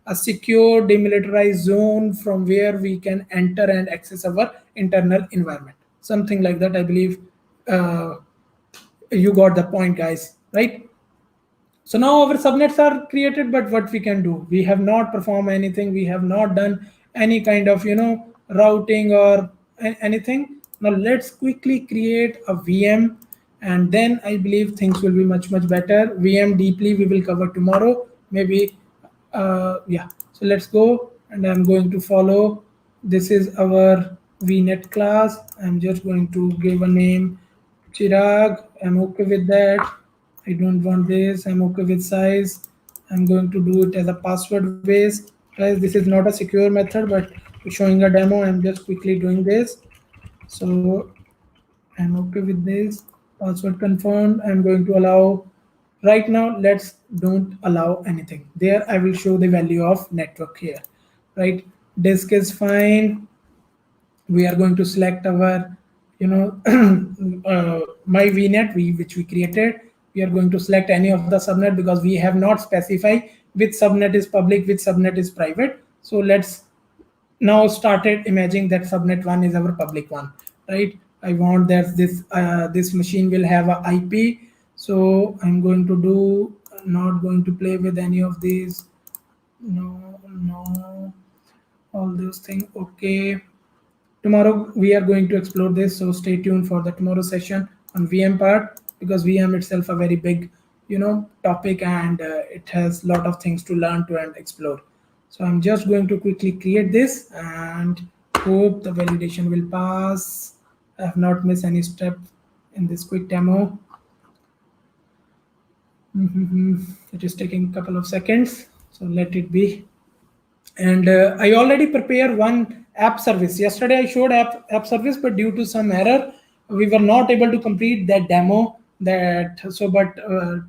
a secure demilitarized zone from where we can enter and access our internal environment, something like that. I believe uh, you got the point, guys, right? So now our subnets are created, but what we can do, we have not performed anything, we have not done any kind of routing or anything. Now let's quickly create a VM, and then I believe things will be much better. VM deeply we will cover tomorrow, maybe. Yeah, so let's go, and I'm going to follow. This is our VNet class. I'm just going to give a name, Chirag. I'm okay with that. I don't want this. I'm okay with size. I'm going to do it as a password base. Guys, this is not a secure method, but showing a demo. I'm just quickly doing this. So I'm okay with this. Password confirmed. I'm going to allow. Right now, let's don't allow anything. There, I will show the value of network here. Right, disk is fine. We are going to select our my VNet which we created. We are going to select any of the subnet, because we have not specified which subnet is public, which subnet is private. So let's now started imagining that subnet 1 is our public one, right? I want that this machine will have a IP. So I'm going to do not going to play with any of these. No, no, all those things. Okay. Tomorrow we are going to explore this, so stay tuned for the tomorrow session on VM part, because VM itself a very big, topic, and it has a lot of things to learn to and explore. So I'm just going to quickly create this and hope the validation will pass. I have not missed any step in this quick demo. It is taking a couple of seconds, so let it be. And I already prepare one app service. Yesterday I showed app service, but due to some error we were not able to complete that demo. That so but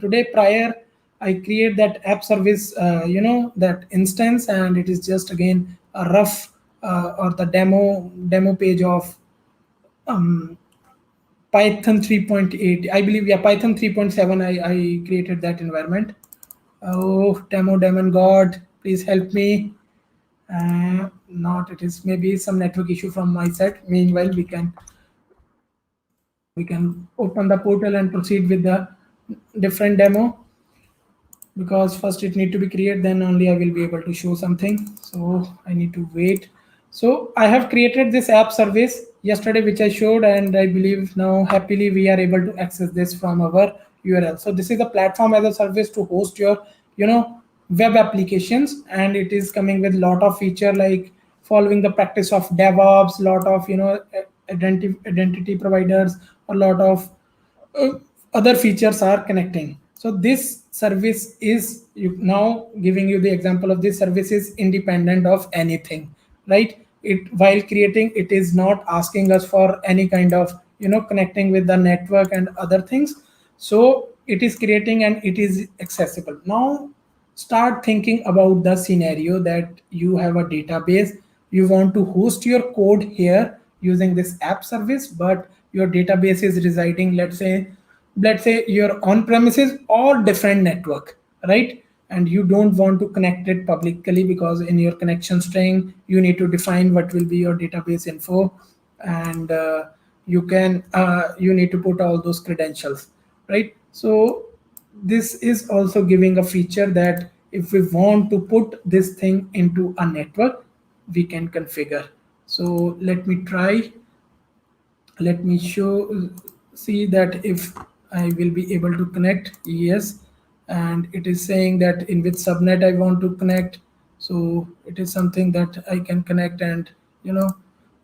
Today prior I create that app service, that instance, and it is just again a rough or the demo page of Python 3.8, I believe. Yeah, Python 3.7. I created that environment. Oh, demon god, please help me. Not, it is maybe some network issue from my side. Meanwhile, we can open the portal and proceed with the different demo, because first it need to be created, then only I will be able to show something. So I need to wait. So I have created this app service yesterday, which I showed, and I believe now happily we are able to access this from our URL. So this is a platform as a service to host your, web applications, and it is coming with lot of feature like following the practice of DevOps, lot of identity providers, a lot of uh, other features are connecting. So this service is now giving you the example of this service is independent of anything, right? It, while creating, it is not asking us for any kind of connecting with the network and other things. So it is creating and it is accessible. Now start thinking about the scenario that you have a database, you want to host your code here using this app service, but your database is residing, let's say your on premises or different network, right? And you don't want to connect it publicly, because in your connection string you need to define what will be your database info, and you need to put all those credentials, right? So this is also giving a feature that if we want to put this thing into a network, we can configure. So let me see that if I will be able to connect. Yes, and it is saying that in which subnet I want to connect. So it is something that I can connect, and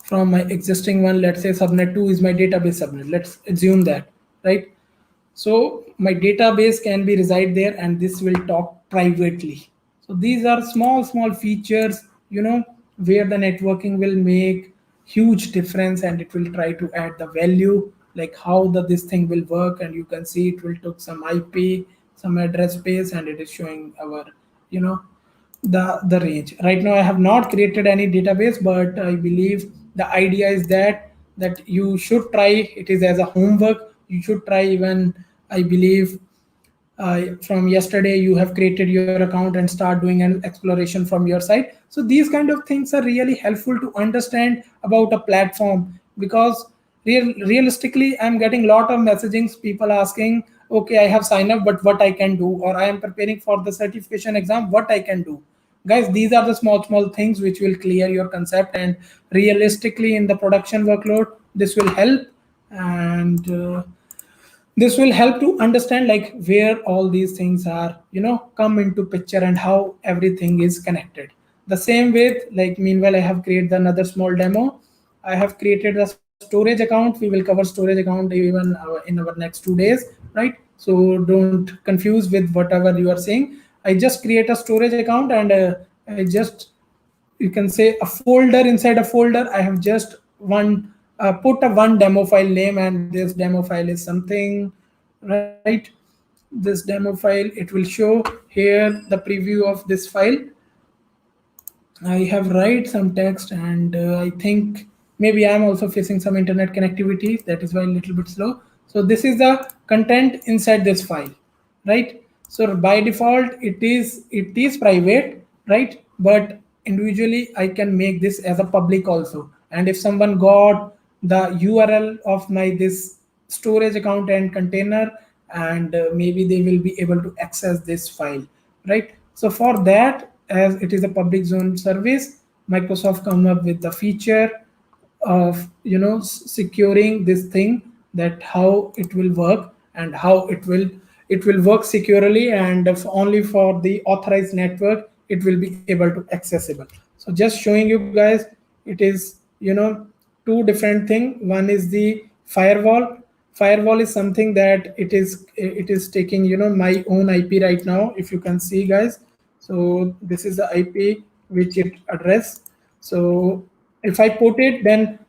from my existing one, let's say subnet 2 is my database subnet, let's assume that, right? So my database can be reside there, and this will talk privately. So these are small features, where the networking will make huge difference, and it will try to add the value, like how this thing will work. And you can see it will took some IP, some address space, and it is showing our, you know the range. Right now I have not created any database, but I believe the idea is that you should try it is as a homework. You should try, even I believe from yesterday you have created your account and start doing an exploration from your side. So these kind of things are really helpful to understand about a platform, because realistically I'm getting a lot of messagings, people asking, okay, I have signed up, but what I can do, or I am preparing for the certification exam, what I can do. Guys, these are the small things which will clear your concept, and realistically in the production workload this will help. And this will help to understand like where all these things are come into picture, and how everything is connected. The same with, like, meanwhile I have created another small demo. I have created a storage account. We will cover storage account even in our next 2 days, right? So don't confuse with whatever you are saying. I just create a storage account, and I just, you can say, a folder inside a folder. I have just put a one demo file name, and this demo file is something, right? This demo file, it will show here the preview of this file. I have write some text, and I think maybe I'm also facing some internet connectivity. That is why a little bit slow. So this is the content inside this file, right? So by default, it is private, right? But individually, I can make this as a public also. And if someone got the URL of my this storage account and container, and maybe they will be able to access this file, right? So for that, as it is a public zone service, Microsoft come up with the feature of securing this thing, that how it will work and how it will work securely, and if only for the authorized network it will be able to accessible. So just showing you guys, it is two different thing. One is the firewall. Firewall is something that it is taking my own IP right now, if you can see guys. So this is the IP which it address. So if I put it, then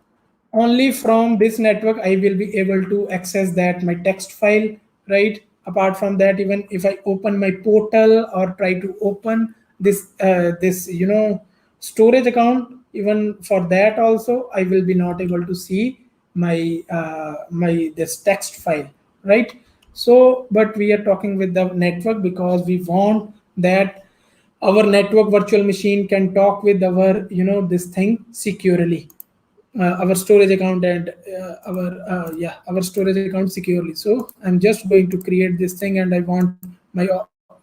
only from this network I will be able to access that my text file, right? Apart from that, even if I open my portal or try to open this storage account, even for that also I will be not able to see my this text file, right? So but we are talking with the network because we want that our network virtual machine can talk with our this thing securely, our storage account and our storage account securely. So I'm just going to create this thing, and I want my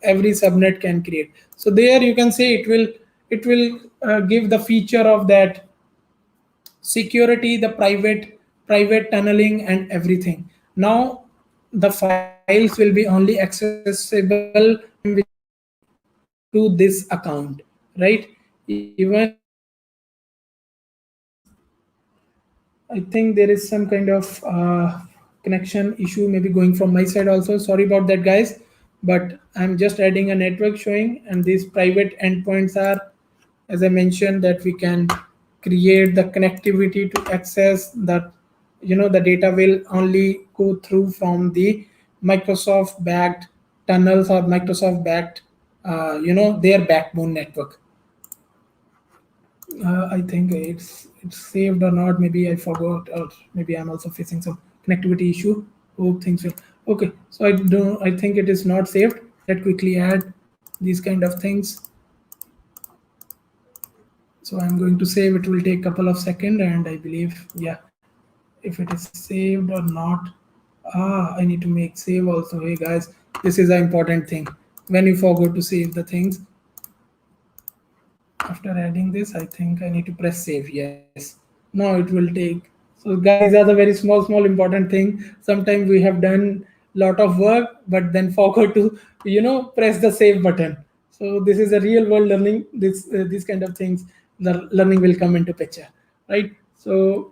every subnet can create. So there you can see it will give the feature of that security, the private tunneling and everything. Now the files will be only accessible to this account, right? Even I think there is some kind of connection issue maybe going from my side also. Sorry about that, guys. But I'm just adding a network showing, and these private endpoints are, as I mentioned, that we can create the connectivity to access that. The data will only go through from the Microsoft backed tunnels or Microsoft backed, their backbone network. I think it's saved or not. Maybe I forgot, or maybe I'm also facing some connectivity issue. Hope things will. Okay, so I don't. I think it is not saved. Let quickly add these kind of things. So I'm going to save. It will take a couple of seconds, and I believe, yeah, if it is saved or not. I need to make save also. Hey guys, this is an important thing. When you forgot to save the things, after adding this, I think I need to press save. Yes, now it will take. So guys, these are the very small important thing. Sometimes we have done lot of work but then forgot to press the save button. So this is a real world learning. These kind of things, the learning will come into picture, right? So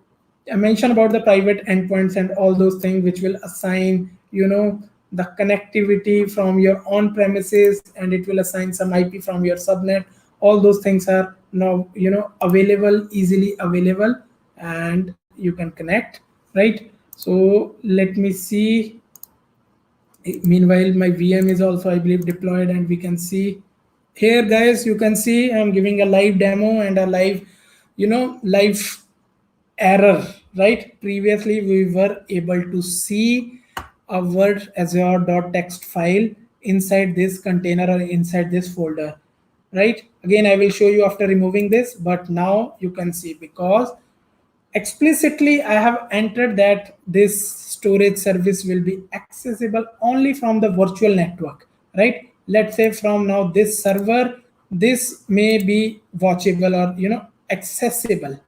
I mentioned about the private endpoints and all those things which will assign, the connectivity from your on premises, and it will assign some IP from your subnet. All those things are now, available, easily available, and you can connect, right? So let me see. Meanwhile, my VM is also, I believe, deployed, and we can see here, guys. You can see I'm giving a live demo and a live, live error, right? Previously, we were able to see our Azure.txt file inside this container or inside this folder, right? Again, I will show you after removing this, but now you can see because explicitly I have entered that this storage service will be accessible only from the virtual network, right? Let's say from now this server, this may be watchable or accessible,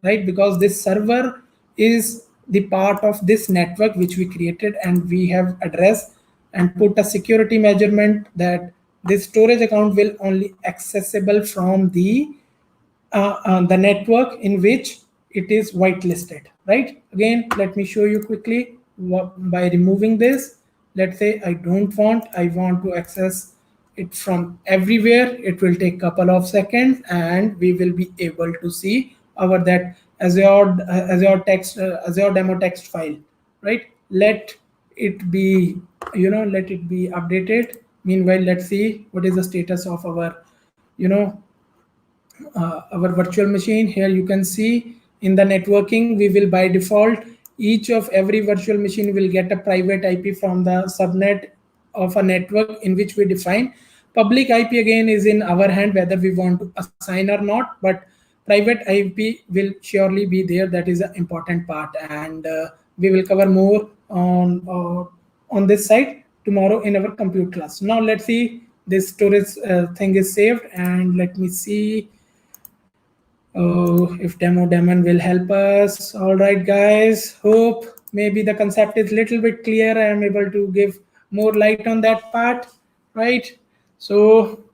right? Because this server is the part of this network which we created, and we have addressed and put a security measurement that this storage account will only accessible from the network in which it is whitelisted, right? Again, let me show you quickly by removing this. Let's say I want to access it from everywhere. It will take couple of seconds, and we will be able to see our that Azure demo text file, right? Let it be, let it be updated. Meanwhile, let's see what is the status of you know our virtual machine. Here you can see in the networking, we will by default, each of every virtual machine will get a private IP from the subnet of a network in which we define. Public IP again is in our hand whether we want to assign or not, but private IP will surely be there. That is an important part, and we will cover more on this side. tomorrow in our compute class. Now let's see, this storage thing is saved, and let me see. Oh, if demo daemon will help us. All right, guys. Hope maybe the concept is little bit clear. I am able to give more light on that part, right? So,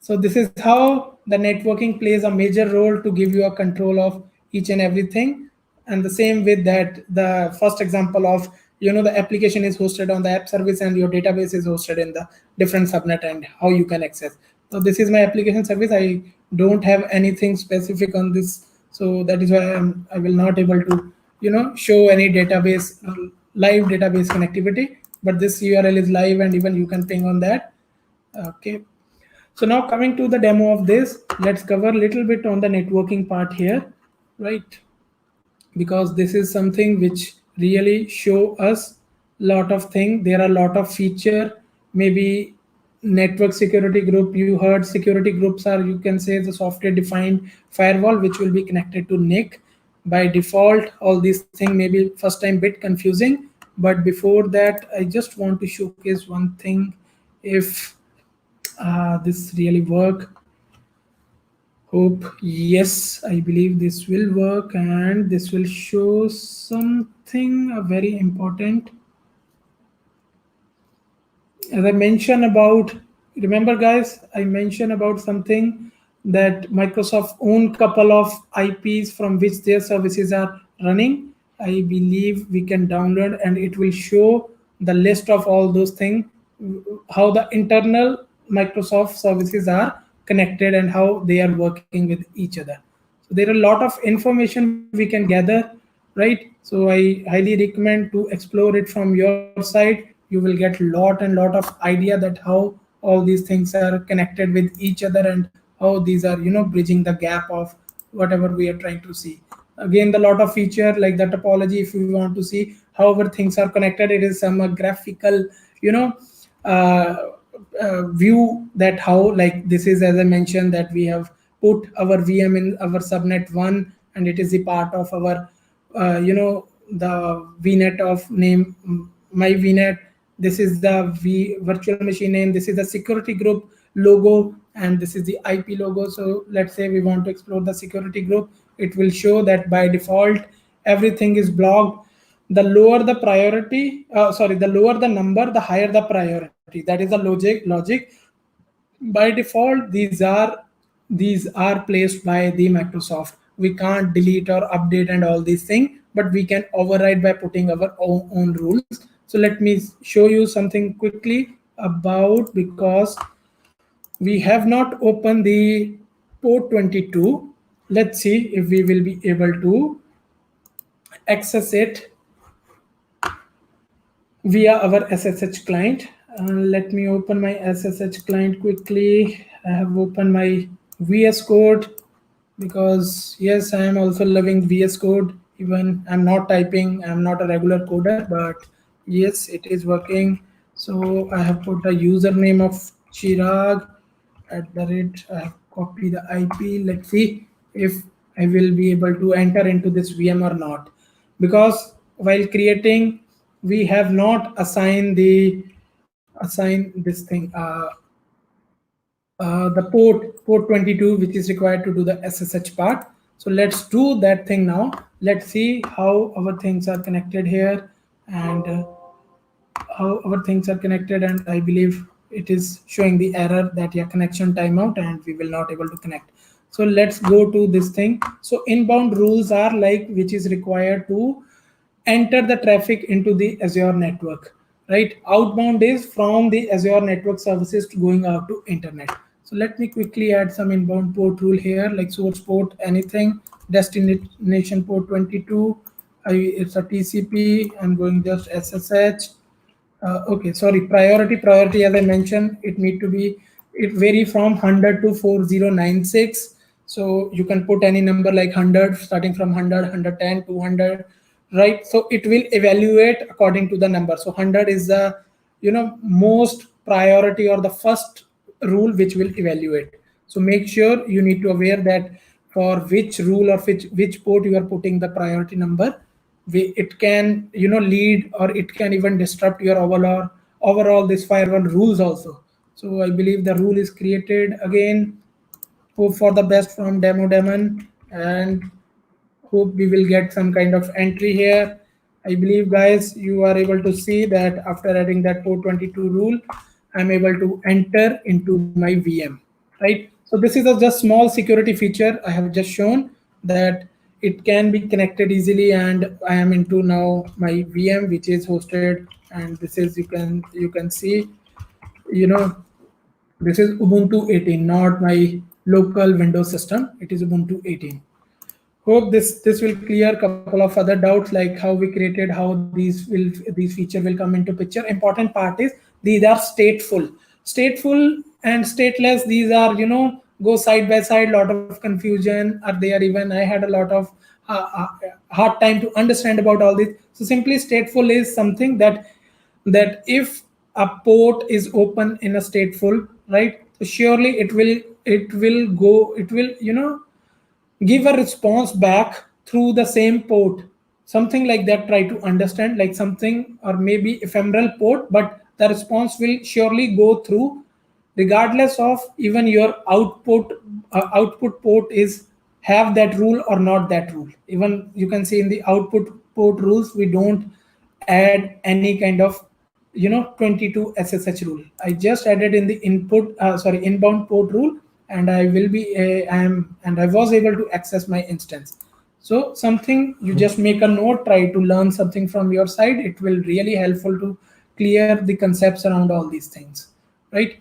so this is how the networking plays a major role to give you a control of each and everything. And the same with that, the first example of, the application is hosted on the app service and your database is hosted in the different subnet and how you can access. So this is my application service. I don't have anything specific on this, so that is why I will not able to show any database, live database connectivity. But this URL is live and even you can ping on that. Okay, so now coming to the demo of this, let's cover a little bit on the networking part here, right? Because this is something which really show us lot of thing. There are a lot of feature, maybe network security group. You heard security groups are, you can say, the software defined firewall which will be connected to NIC by default. All these things maybe first time bit confusing, but before that I just want to showcase one thing. If this really work. Hope, yes, I believe this will work, and this will show something very important. As I mentioned about, remember guys, I mentioned about something that Microsoft own couple of IPs from which their services are running. I believe we can download and it will show the list of all those things, how the internal Microsoft services are connected and how they are working with each other. So there are a lot of information we can gather, right? So I highly recommend to explore it from your side. You will get lot and lot of idea that how all these things are connected with each other and how these are bridging the gap of whatever we are trying to see. Again, the lot of feature like the topology, if we want to see however things are connected, it is some graphical you know uh, view that how, like this is, as I mentioned, that we have put our VM in our subnet 1 and it is the part of our the VNet of name, my VNet. This is the virtual machine name, this is the security group logo, and this is the IP logo. So let's say we want to explore the security group, it will show that by default everything is blocked. The lower the priority, the lower the number, the higher the priority. That is the logic. By default, these are placed by the Microsoft. We can't delete or update and all these things, but we can override by putting our own rules. So let me show you something quickly about, because we have not opened the port 22. Let's see if we will be able to access it via our SSH client. Let me open my SSH client quickly. I have opened my VS Code, because yes, I am also loving VS Code. Even I'm not typing, I'm not a regular coder, but yes, it is working. So I have put a username of Chirag at the rate. I have copied the IP. Let's see if I will be able to enter into this VM or not, because while creating we have not assigned this thing, the port 22, which is required to do the SSH part. So let's do that thing now. Let's see how our things are connected here, and how our things are connected. And I believe it is showing the error that your connection timeout and we will not able to connect. So let's go to this thing. So inbound rules are like which is required to enter the traffic into the Azure network, right? Outbound is from the Azure network services to going out to internet. So let me quickly add some inbound port rule here, like source port, anything, destination port 22. It's a TCP. I'm going just SSH. Okay, sorry, priority, as I mentioned, it need to be, it vary from 100 to 4096. So you can put any number like 100, starting from 100, 110, 200, right? So it will evaluate according to the number. So 100 is the most priority or the first rule which will evaluate. So make sure you need to aware that for which rule or which port you are putting the priority number. It can lead, or it can even disrupt your overall this firewall rules also. So I believe the rule is created again. Hope for the best from demo demon, and hope we will get some kind of entry here. I believe guys you are able to see that after adding that port 22 rule, I'm able to enter into my VM, right? So this is a just small security feature I have just shown, that it can be connected easily, and I am into now my VM which is hosted, and this is you can see, you know, this is Ubuntu 18, not my local Windows system. It is Ubuntu 18. Hope this will clear a couple of other doubts, like how we created, how these feature will come into picture. Important part is these are stateful and stateless. These are, go side by side. Lot of confusion are there. Even I had a lot of hard time to understand about all this. So simply stateful is something that if a port is open in a stateful, right, so surely it will go, it will, give a response back through the same port, something like that. Try to understand, like something, or maybe ephemeral port, but the response will surely go through, regardless of even your output port is have that rule or not that rule. Even you can see in the output port rules, we don't add any kind of, 22 SSH rule. I just added in the inbound port rule, and I was able to access my instance. So something, you just make a note, try to learn something from your side. It will really helpful to clear the concepts around all these things, right?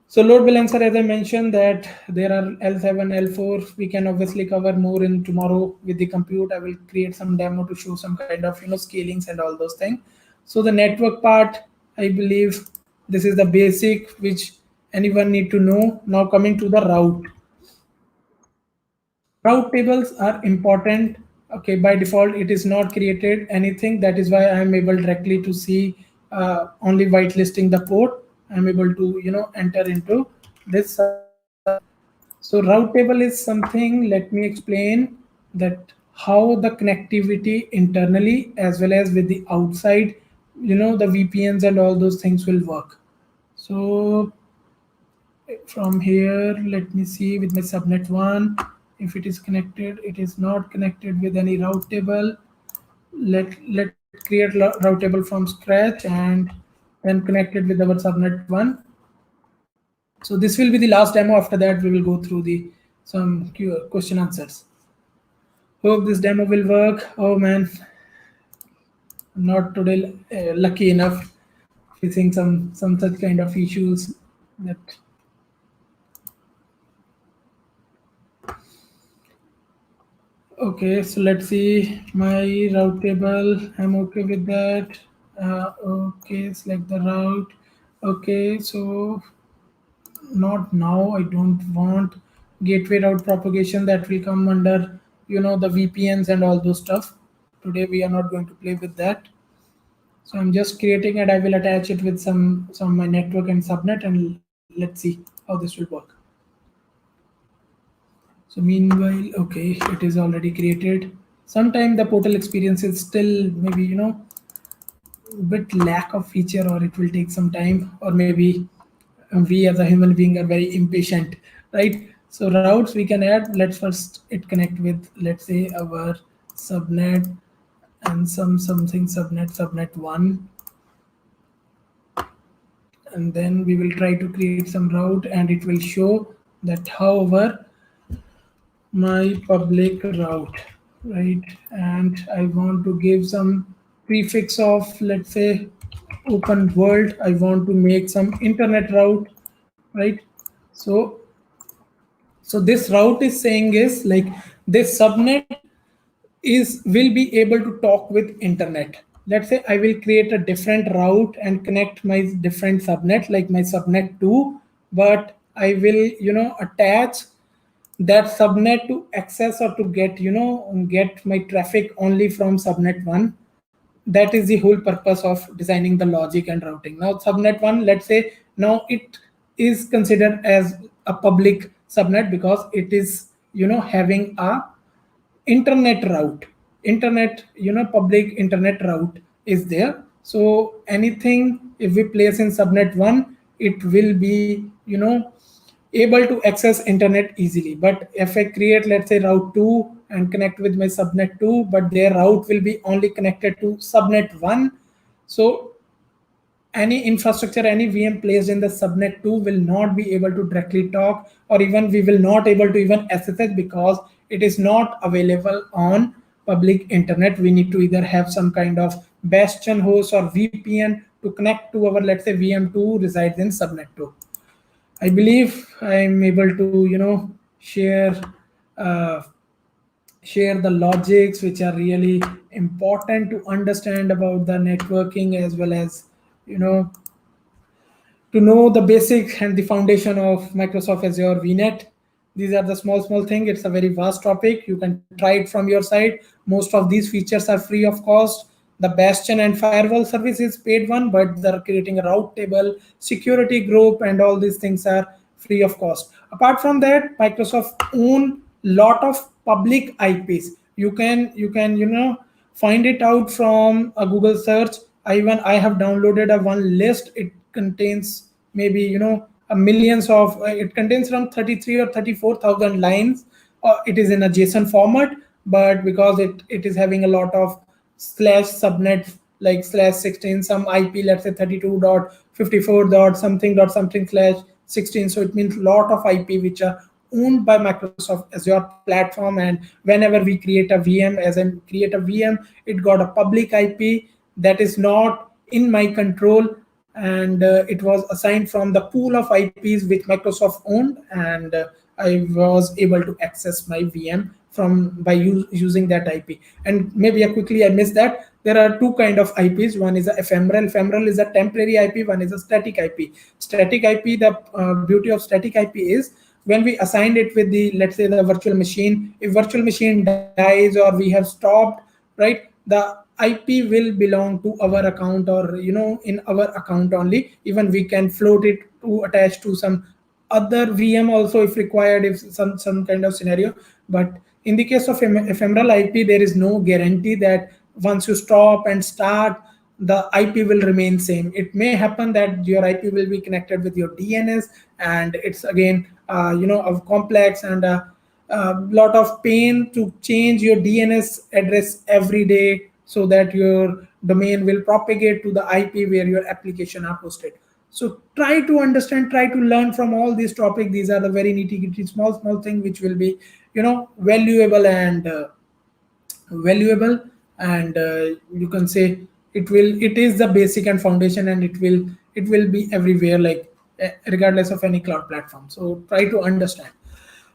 So load balancer, as I mentioned, that there are L7, L4. We can obviously cover more in tomorrow with the compute. I will create some demo to show some kind of, scalings and all those things. So the network part, I believe this is the basic which anyone need to know. Now coming to the route. Route tables are important. Okay, by default it is not created anything. That is why I am able directly to see only whitelisting the port. I am able to, enter into this subnet. So route table is something, let me explain that how the connectivity internally as well as with the outside, the VPNs and all those things will work. So from here, let me see with my subnet 1 if it is connected. It is not connected with any route table. Let's create route table from scratch and then connect it with our subnet 1. So this will be the last demo. After that we will go through the some question answers. Hope this demo will work. Oh man, I'm not today lucky enough facing some such kind of issues that. Okay, so let's see my route table. I'm okay with that. Okay, select the route. Okay, so not now. I don't want gateway route propagation. That will come under, the VPNs and all those stuff. Today we are not going to play with that. So I'm just creating it. I will attach it with some my network and subnet, and let's see how this will work. So meanwhile, okay, it is already created. Sometime the portal experience is still maybe, bit lack of feature, or it will take some time, or maybe we as a human being are very impatient, right? So routes we can add. Let's first it connect with, let's say, our subnet and something subnet 1, and then we will try to create some route, and it will show that however my public route, right? And I want to give some prefix of, let's say, open world. I want to make some internet route, right? So so this route is saying is like this subnet is will be able to talk with internet. Let's say I will create a different route and connect my different subnet, like my subnet 2, but I will, attach that subnet to access or to get my traffic only from subnet 1. That is the whole purpose of designing the logic and routing. Now subnet 1, let's say, now it is considered as a public subnet because it is, having a internet route, internet, public internet route is there. So anything if we place in subnet 1, it will be, able to access internet easily. But if I create, let's say, route 2 and connect with my subnet 2, but their route will be only connected to subnet 1, so any infrastructure, any VM placed in the subnet 2 will not be able to directly talk, or even we will not able to even access it because it is not available on public internet. We need to either have some kind of bastion host or VPN to connect to our, let's say, VM2 resides in subnet 2. I believe I'm able to, share uh, share the logics which are really important to understand about the networking, as well as, you know to know the basic and the foundation of Microsoft Azure VNet. These are the small thing. It's a very vast topic. You can try it from your side. Most of these features are free of cost. The Bastion and firewall service is paid one, but they're creating a route table, security group, and all these things are free of cost. Apart from that, Microsoft own lot of public IPs. You can find it out from a Google search. I have downloaded a one list. It contains maybe, a millions of, it contains around 33 or 34,000 lines. It is in a JSON format, but because it is having a lot of slash subnet, like slash 16 some IP, let's say 32.54 dot something slash 16, so it means lot of IP which are owned by Microsoft Azure platform. And whenever we create a VM, as I create a VM, it got a public IP that is not in my control, and it was assigned from the pool of IPs which Microsoft owned, and I was able to access my VM from by using that IP. And maybe quickly I missed that there are two kind of IPs. One is a ephemeral. Ephemeral is a temporary IP. One is a static IP. Static IP. The beauty of static IP is when we assigned it with the, let's say, the virtual machine. If virtual machine dies or we have stopped, right, the IP will belong to our account, or in our account only. Even we can float it to attach to some other VM also if required, if some kind of scenario. But in the case of ephemeral IP, there is no guarantee that once you stop and start, the IP will remain same. It may happen that your IP will be connected with your DNS, and it's again a complex and a lot of pain to change your DNS address every day, so that your domain will propagate to the IP where your application are hosted. So try to understand, try to learn from all these topics. These are the very nitty-gritty small thing which will be, valuable, and you can say it is the basic and foundation, and it will be everywhere, like regardless of any cloud platform. So try to understand.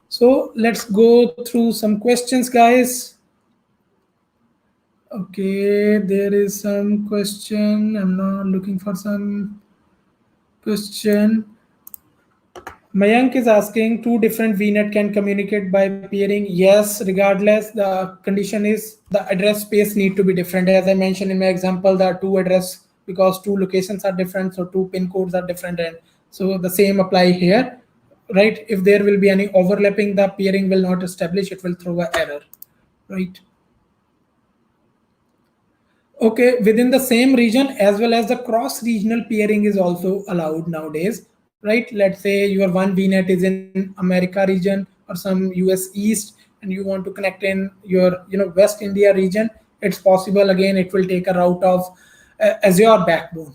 So let's go through some questions, guys. Okay, there is some question. I'm not looking for some question. Mayank is asking, two different VNet can communicate by peering. Yes, regardless, the condition is the address space need to be different. As I mentioned in my example, the two address, because two locations are different, so two pin codes are different, and so the same apply here, right? If there will be any overlapping, the peering will not establish. It will throw an error, right? Okay, within the same region, as well as the cross regional peering is also allowed nowadays, right? Let's say your one VNet is in America region or some US East, and you want to connect in your West India region. It's possible. Again, it will take a route of Azure backbone.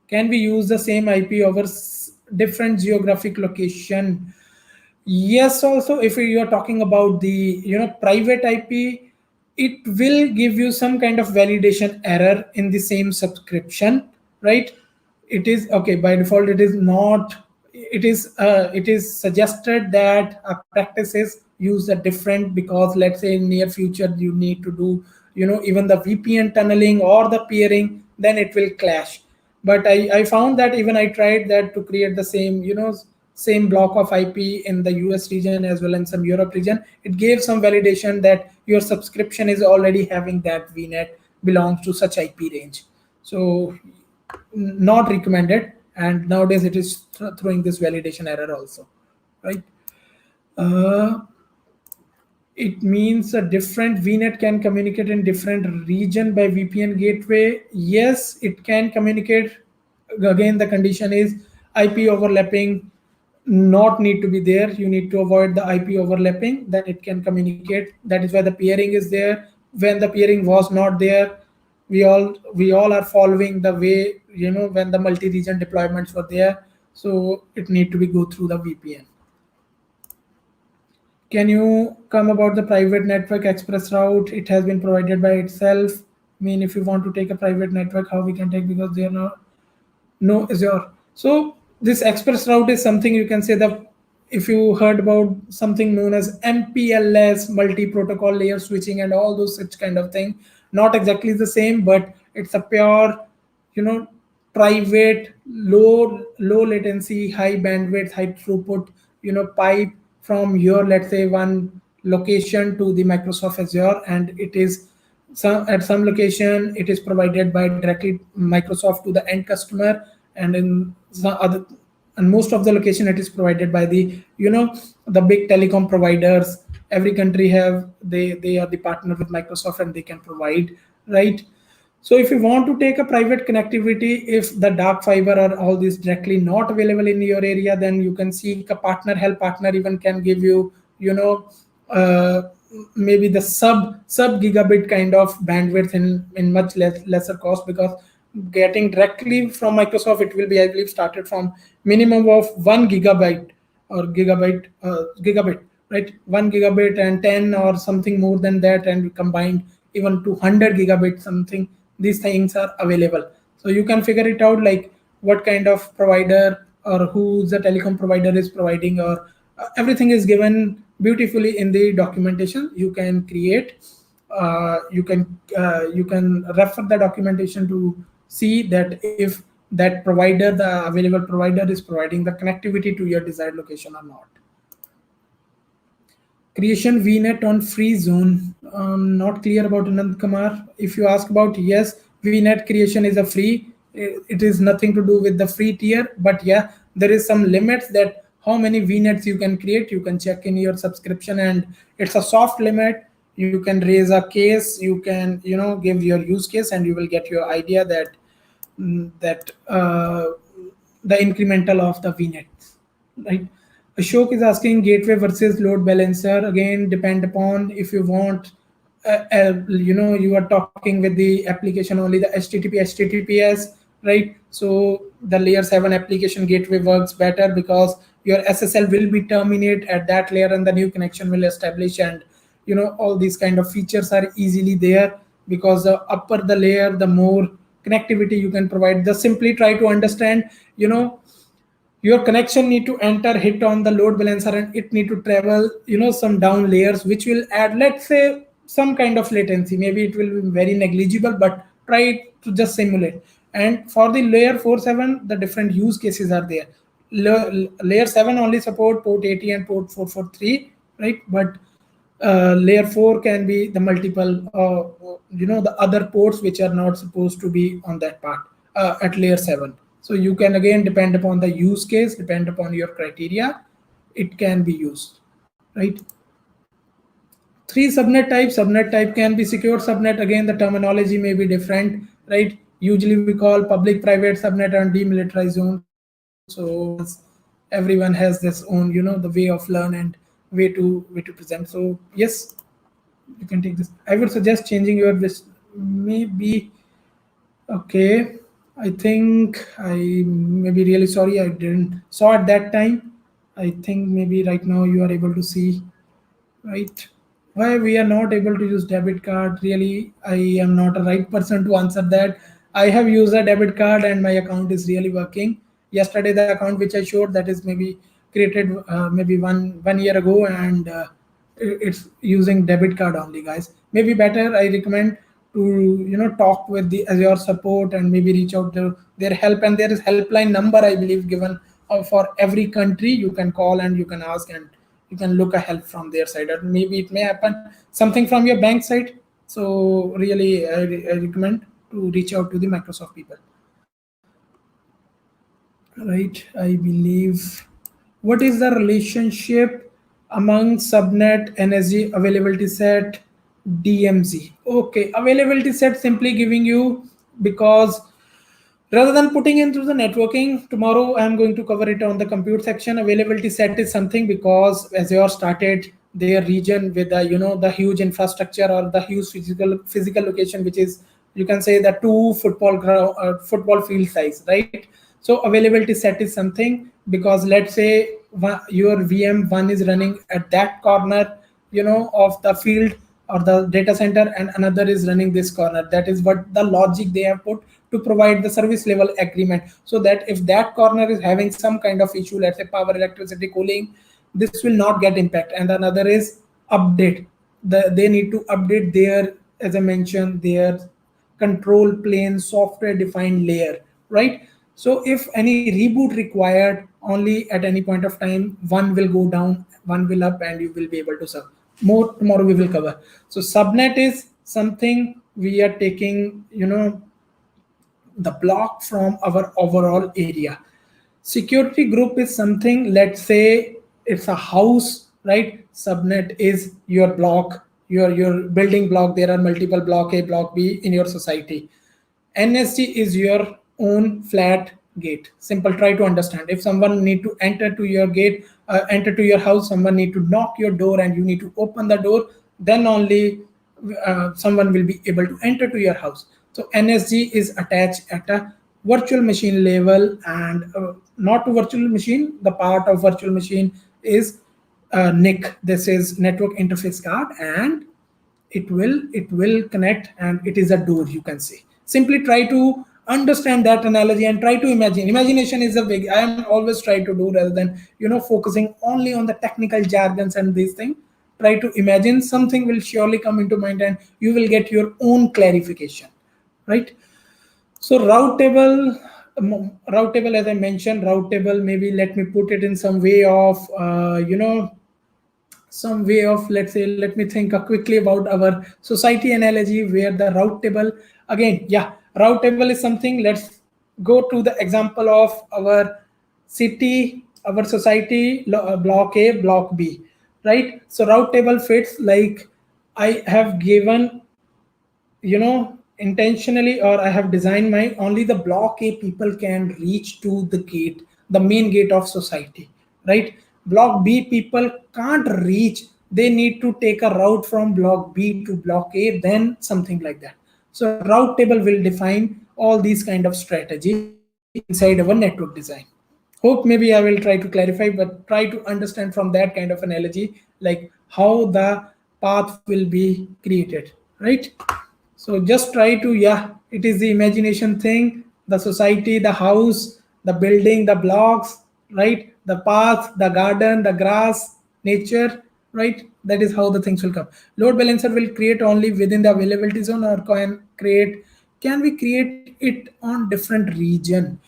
Can we use the same IP over different geographic location? Yes, also if you are talking about the private IP, it will give you some kind of validation error in the same subscription, right? It is okay by default. It is not. It is suggested that practices use a different, because let's say in near future you need to do even the VPN tunneling or the peering, then it will clash. But I found that even I tried that to create the same same block of IP in the US region as well in some Europe region. It gave some validation that your subscription is already having that VNet belongs to such IP range. So not recommended, and nowadays it is throwing this validation error also, right? uh, It means a different VNet can communicate in different region by VPN gateway. Yes, it can communicate. Again, the condition is IP overlapping not need to be there. You need to avoid the IP overlapping. Then it can communicate. That is why the peering is there. When the peering was not there, we all are following the way, when the multi-region deployments were there. So it need to be go through the VPN. Can you come about the private network express route? It has been provided by itself. I mean, if you want to take a private network, how we can take, because they are not no Azure. So this express route is something, you can say, the if you heard about something known as MPLS, multi-protocol layer switching, and all those such kind of thing. Not exactly the same, but it's a pure, you know, private, low latency, high bandwidth, high throughput, pipe from your, let's say, one location to the Microsoft Azure, and it is at some location it is provided by directly Microsoft to the end customer, and in some other, and most of the location it is provided by the, the big telecom providers. Every country have, they are the partner with Microsoft, and they can provide, right? So if you want to take a private connectivity, if the dark fiber or all this directly not available in your area, then you can seek a partner. Help partner even can give you, uh, maybe the sub gigabit kind of bandwidth in much lesser cost, because getting directly from Microsoft, it will be, I believe, started from minimum of 1 gigabyte or gigabit, right? 1 gigabit and 10 or something more than that, and combined even 200 gigabit something. These things are available, so you can figure it out, like what kind of provider or who the telecom provider is providing, or everything is given beautifully in the documentation. You can create, you can refer the documentation to see that if that provider, the available provider, is providing the connectivity to your desired location or not. Creation VNet on free zone. Not clear about Anand Kumar. If you ask about, yes, VNet creation is a free. It is nothing to do with the free tier, but yeah, there is some limits that how many VNets you can create. You can check in your subscription, and it's a soft limit. You can raise a case. You can, give your use case, and you will get your idea that that the incremental of the VNets, right? Ashok is asking gateway versus load balancer. Again, depend upon if you want, you are talking with the application only, the HTTPS, right? So the layer 7 application gateway works better because your SSL will be terminate at that layer, and the new connection will establish, and all these kind of features are easily there, because the upper the layer, the more connectivity you can provide. Just simply try to understand, your connection need to enter, hit on the load balancer, and it need to travel, some down layers, which will add, let's say, some kind of latency. Maybe it will be very negligible, but try to just simulate. And for the layer 4.7, the different use cases are there. Layer 7 only support port 80 and port 443, right? But layer 4 can be the multiple, the other ports which are not supposed to be on that part, at layer 7. So you can, again, depend upon the use case, depend upon your criteria, it can be used, right? Three subnet type can be secure subnet. Again, the terminology may be different, right? Usually we call public, private, subnet, and demilitarized zone. So everyone has this own, the way of learn and way to present. So yes, you can take this. I would suggest changing your this, maybe. Okay, I think I may be really sorry I didn't saw at that time. I think maybe right now you are able to see, right? Why we are not able to use debit card? Really, I am not a right person to answer that. I have used a debit card and my account is really working. Yesterday, the account which I showed, that is maybe created, maybe one year ago, and it's using debit card only, guys. Maybe better, I recommend to, talk with the Azure support, and maybe reach out to their help. And there is helpline number, I believe, given for every country. You can call and you can ask, and you can look a help from their side, or maybe it may happen something from your bank side. So really, I recommend to reach out to the Microsoft people, right? I believe, what is the relationship among subnet NSG availability set DMZ. Okay, availability set simply giving you, because rather than putting into the networking, tomorrow I'm going to cover it on the compute section. Availability set is something because Azure started their region with the, the huge infrastructure or the huge physical location, which is, you can say, the two football field size, right? So availability set is something because, let's say, your VM1 is running at that corner, of the field or the data center, and another is running this corner. That is what the logic they have put to provide the service level agreement, so that if that corner is having some kind of issue, let's say power, electricity, cooling, this will not get impact. And another is update. They need to update their, as I mentioned, their control plane software defined layer, right? So if any reboot required, only at any point of time, one will go down, one will up, and you will be able to serve more. Tomorrow we will cover. So subnet is something we are taking, the block from our overall area. Security group is something, let's say it's a house, right? Subnet is your block, your building block. There are multiple block A, block B in your society. NSG is your own flat gate. Simple. Try to understand. If someone need to enter to your gate, enter to your house, someone need to knock your door, and you need to open the door. Then only someone will be able to enter to your house. So NSG is attached at a virtual machine level, and not to virtual machine. The part of virtual machine is NIC. This is network interface card, and it will connect, and it is a door, you can say. Simply try to understand that analogy and try to imagine. Imagination is a big, I am always try to do, rather than focusing only on the technical jargons and these things. Try to imagine, something will surely come into mind, and you will get your own clarification, right? So route table, as I mentioned, route table, maybe let me put it in some way of let's say, let me think quickly about our society analogy, where the route table, again, yeah, route table is something. Let's go to the example of our city, our society, block A, block B, right? So route table fits like, I have given, intentionally, or I have designed my, only the block A people can reach to the gate, the main gate of society, right? Block B people can't reach. They need to take a route from block B to block A, then something like that. So route table will define all these kind of strategy inside our network design. Hope maybe I will try to clarify, but try to understand from that kind of analogy, like how the path will be created, right? So just try to, yeah, it is the imagination thing, the society, the house, the building, the blocks, right? The path, the garden, the grass, nature, right? That is how the things will come. Load balancer will create only within the availability zone, or can we create it on different region?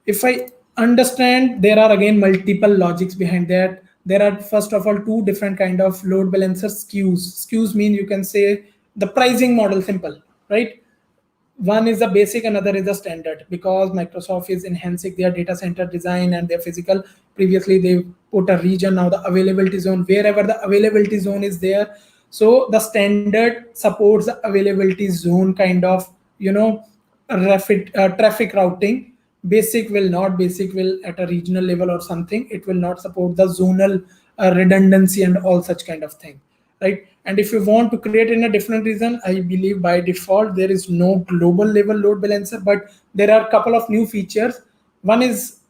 If I understand, there are again multiple logics behind that. There are, first of all, two different kind of load balancer skews mean, you can say, the pricing model, simple, right? One is the basic, another is the standard, because Microsoft is enhancing their data center design and their physical. Previously they put a region, now the availability zone, wherever the availability zone is there. So the standard supports the availability zone kind of, traffic routing. Basic will not. Basic will at a regional level or something, it will not support the zonal redundancy and all such kind of thing, right? And if you want to create in a different region, I believe by default there is no global level load balancer, but there are a couple of new features. One is,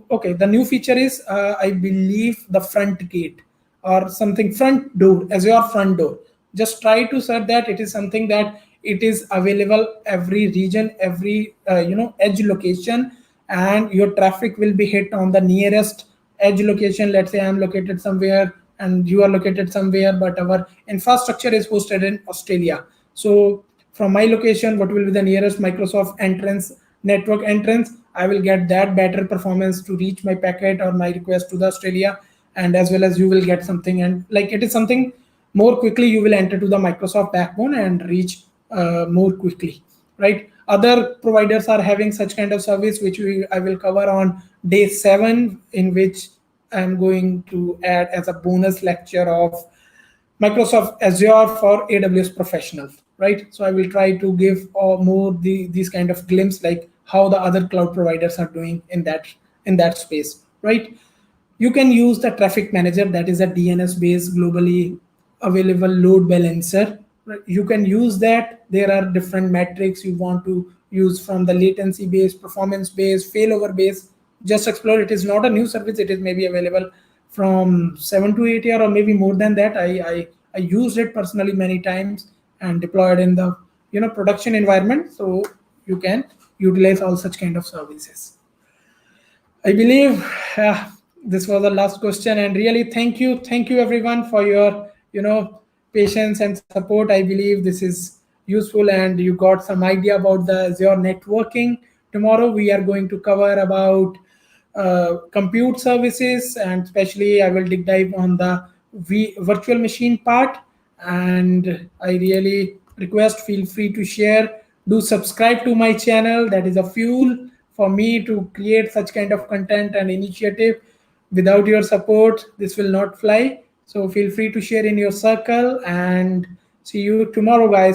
okay, the new feature is, I believe, the front gate or something, front door, as your front door. Just try to search that. It is something that it is available every region, every edge location, and your traffic will be hit on the nearest edge location. Let's say I'm located somewhere and you are located somewhere, but our infrastructure is hosted in Australia. So from my location, what will be the nearest Microsoft entrance, network entrance? I will get that better performance to reach my packet or my request to the Australia, and as well as you will get something, and like it is something more quickly, you will enter to the Microsoft backbone and reach more quickly, right? Other providers are having such kind of service, which I will cover on day 7, in which I'm going to add as a bonus lecture of Microsoft Azure for AWS professionals, right? So I will try to give more these kind of glimpse like how the other cloud providers are doing in that space, right? You can use the traffic manager, that is a DNS based globally available load balancer. Right? You can use that. There are different metrics you want to use, from the latency based, performance based, failover based. Just explore. It is not a new service. It is maybe available from 7 to 8 year or maybe more than that. I used it personally many times and deployed in the production environment. So you can utilize all such kind of services. I believe this was the last question, and really thank you everyone for your patience and support. I believe this is useful, and you got some idea about the Azure networking. Tomorrow we are going to cover about compute services, and especially I will dig dive on the virtual machine part. And I really request, feel free to share, do subscribe to my channel. That is a fuel for me to create such kind of content and initiative. Without your support this will not fly, so feel free to share in your circle, and see you tomorrow guys.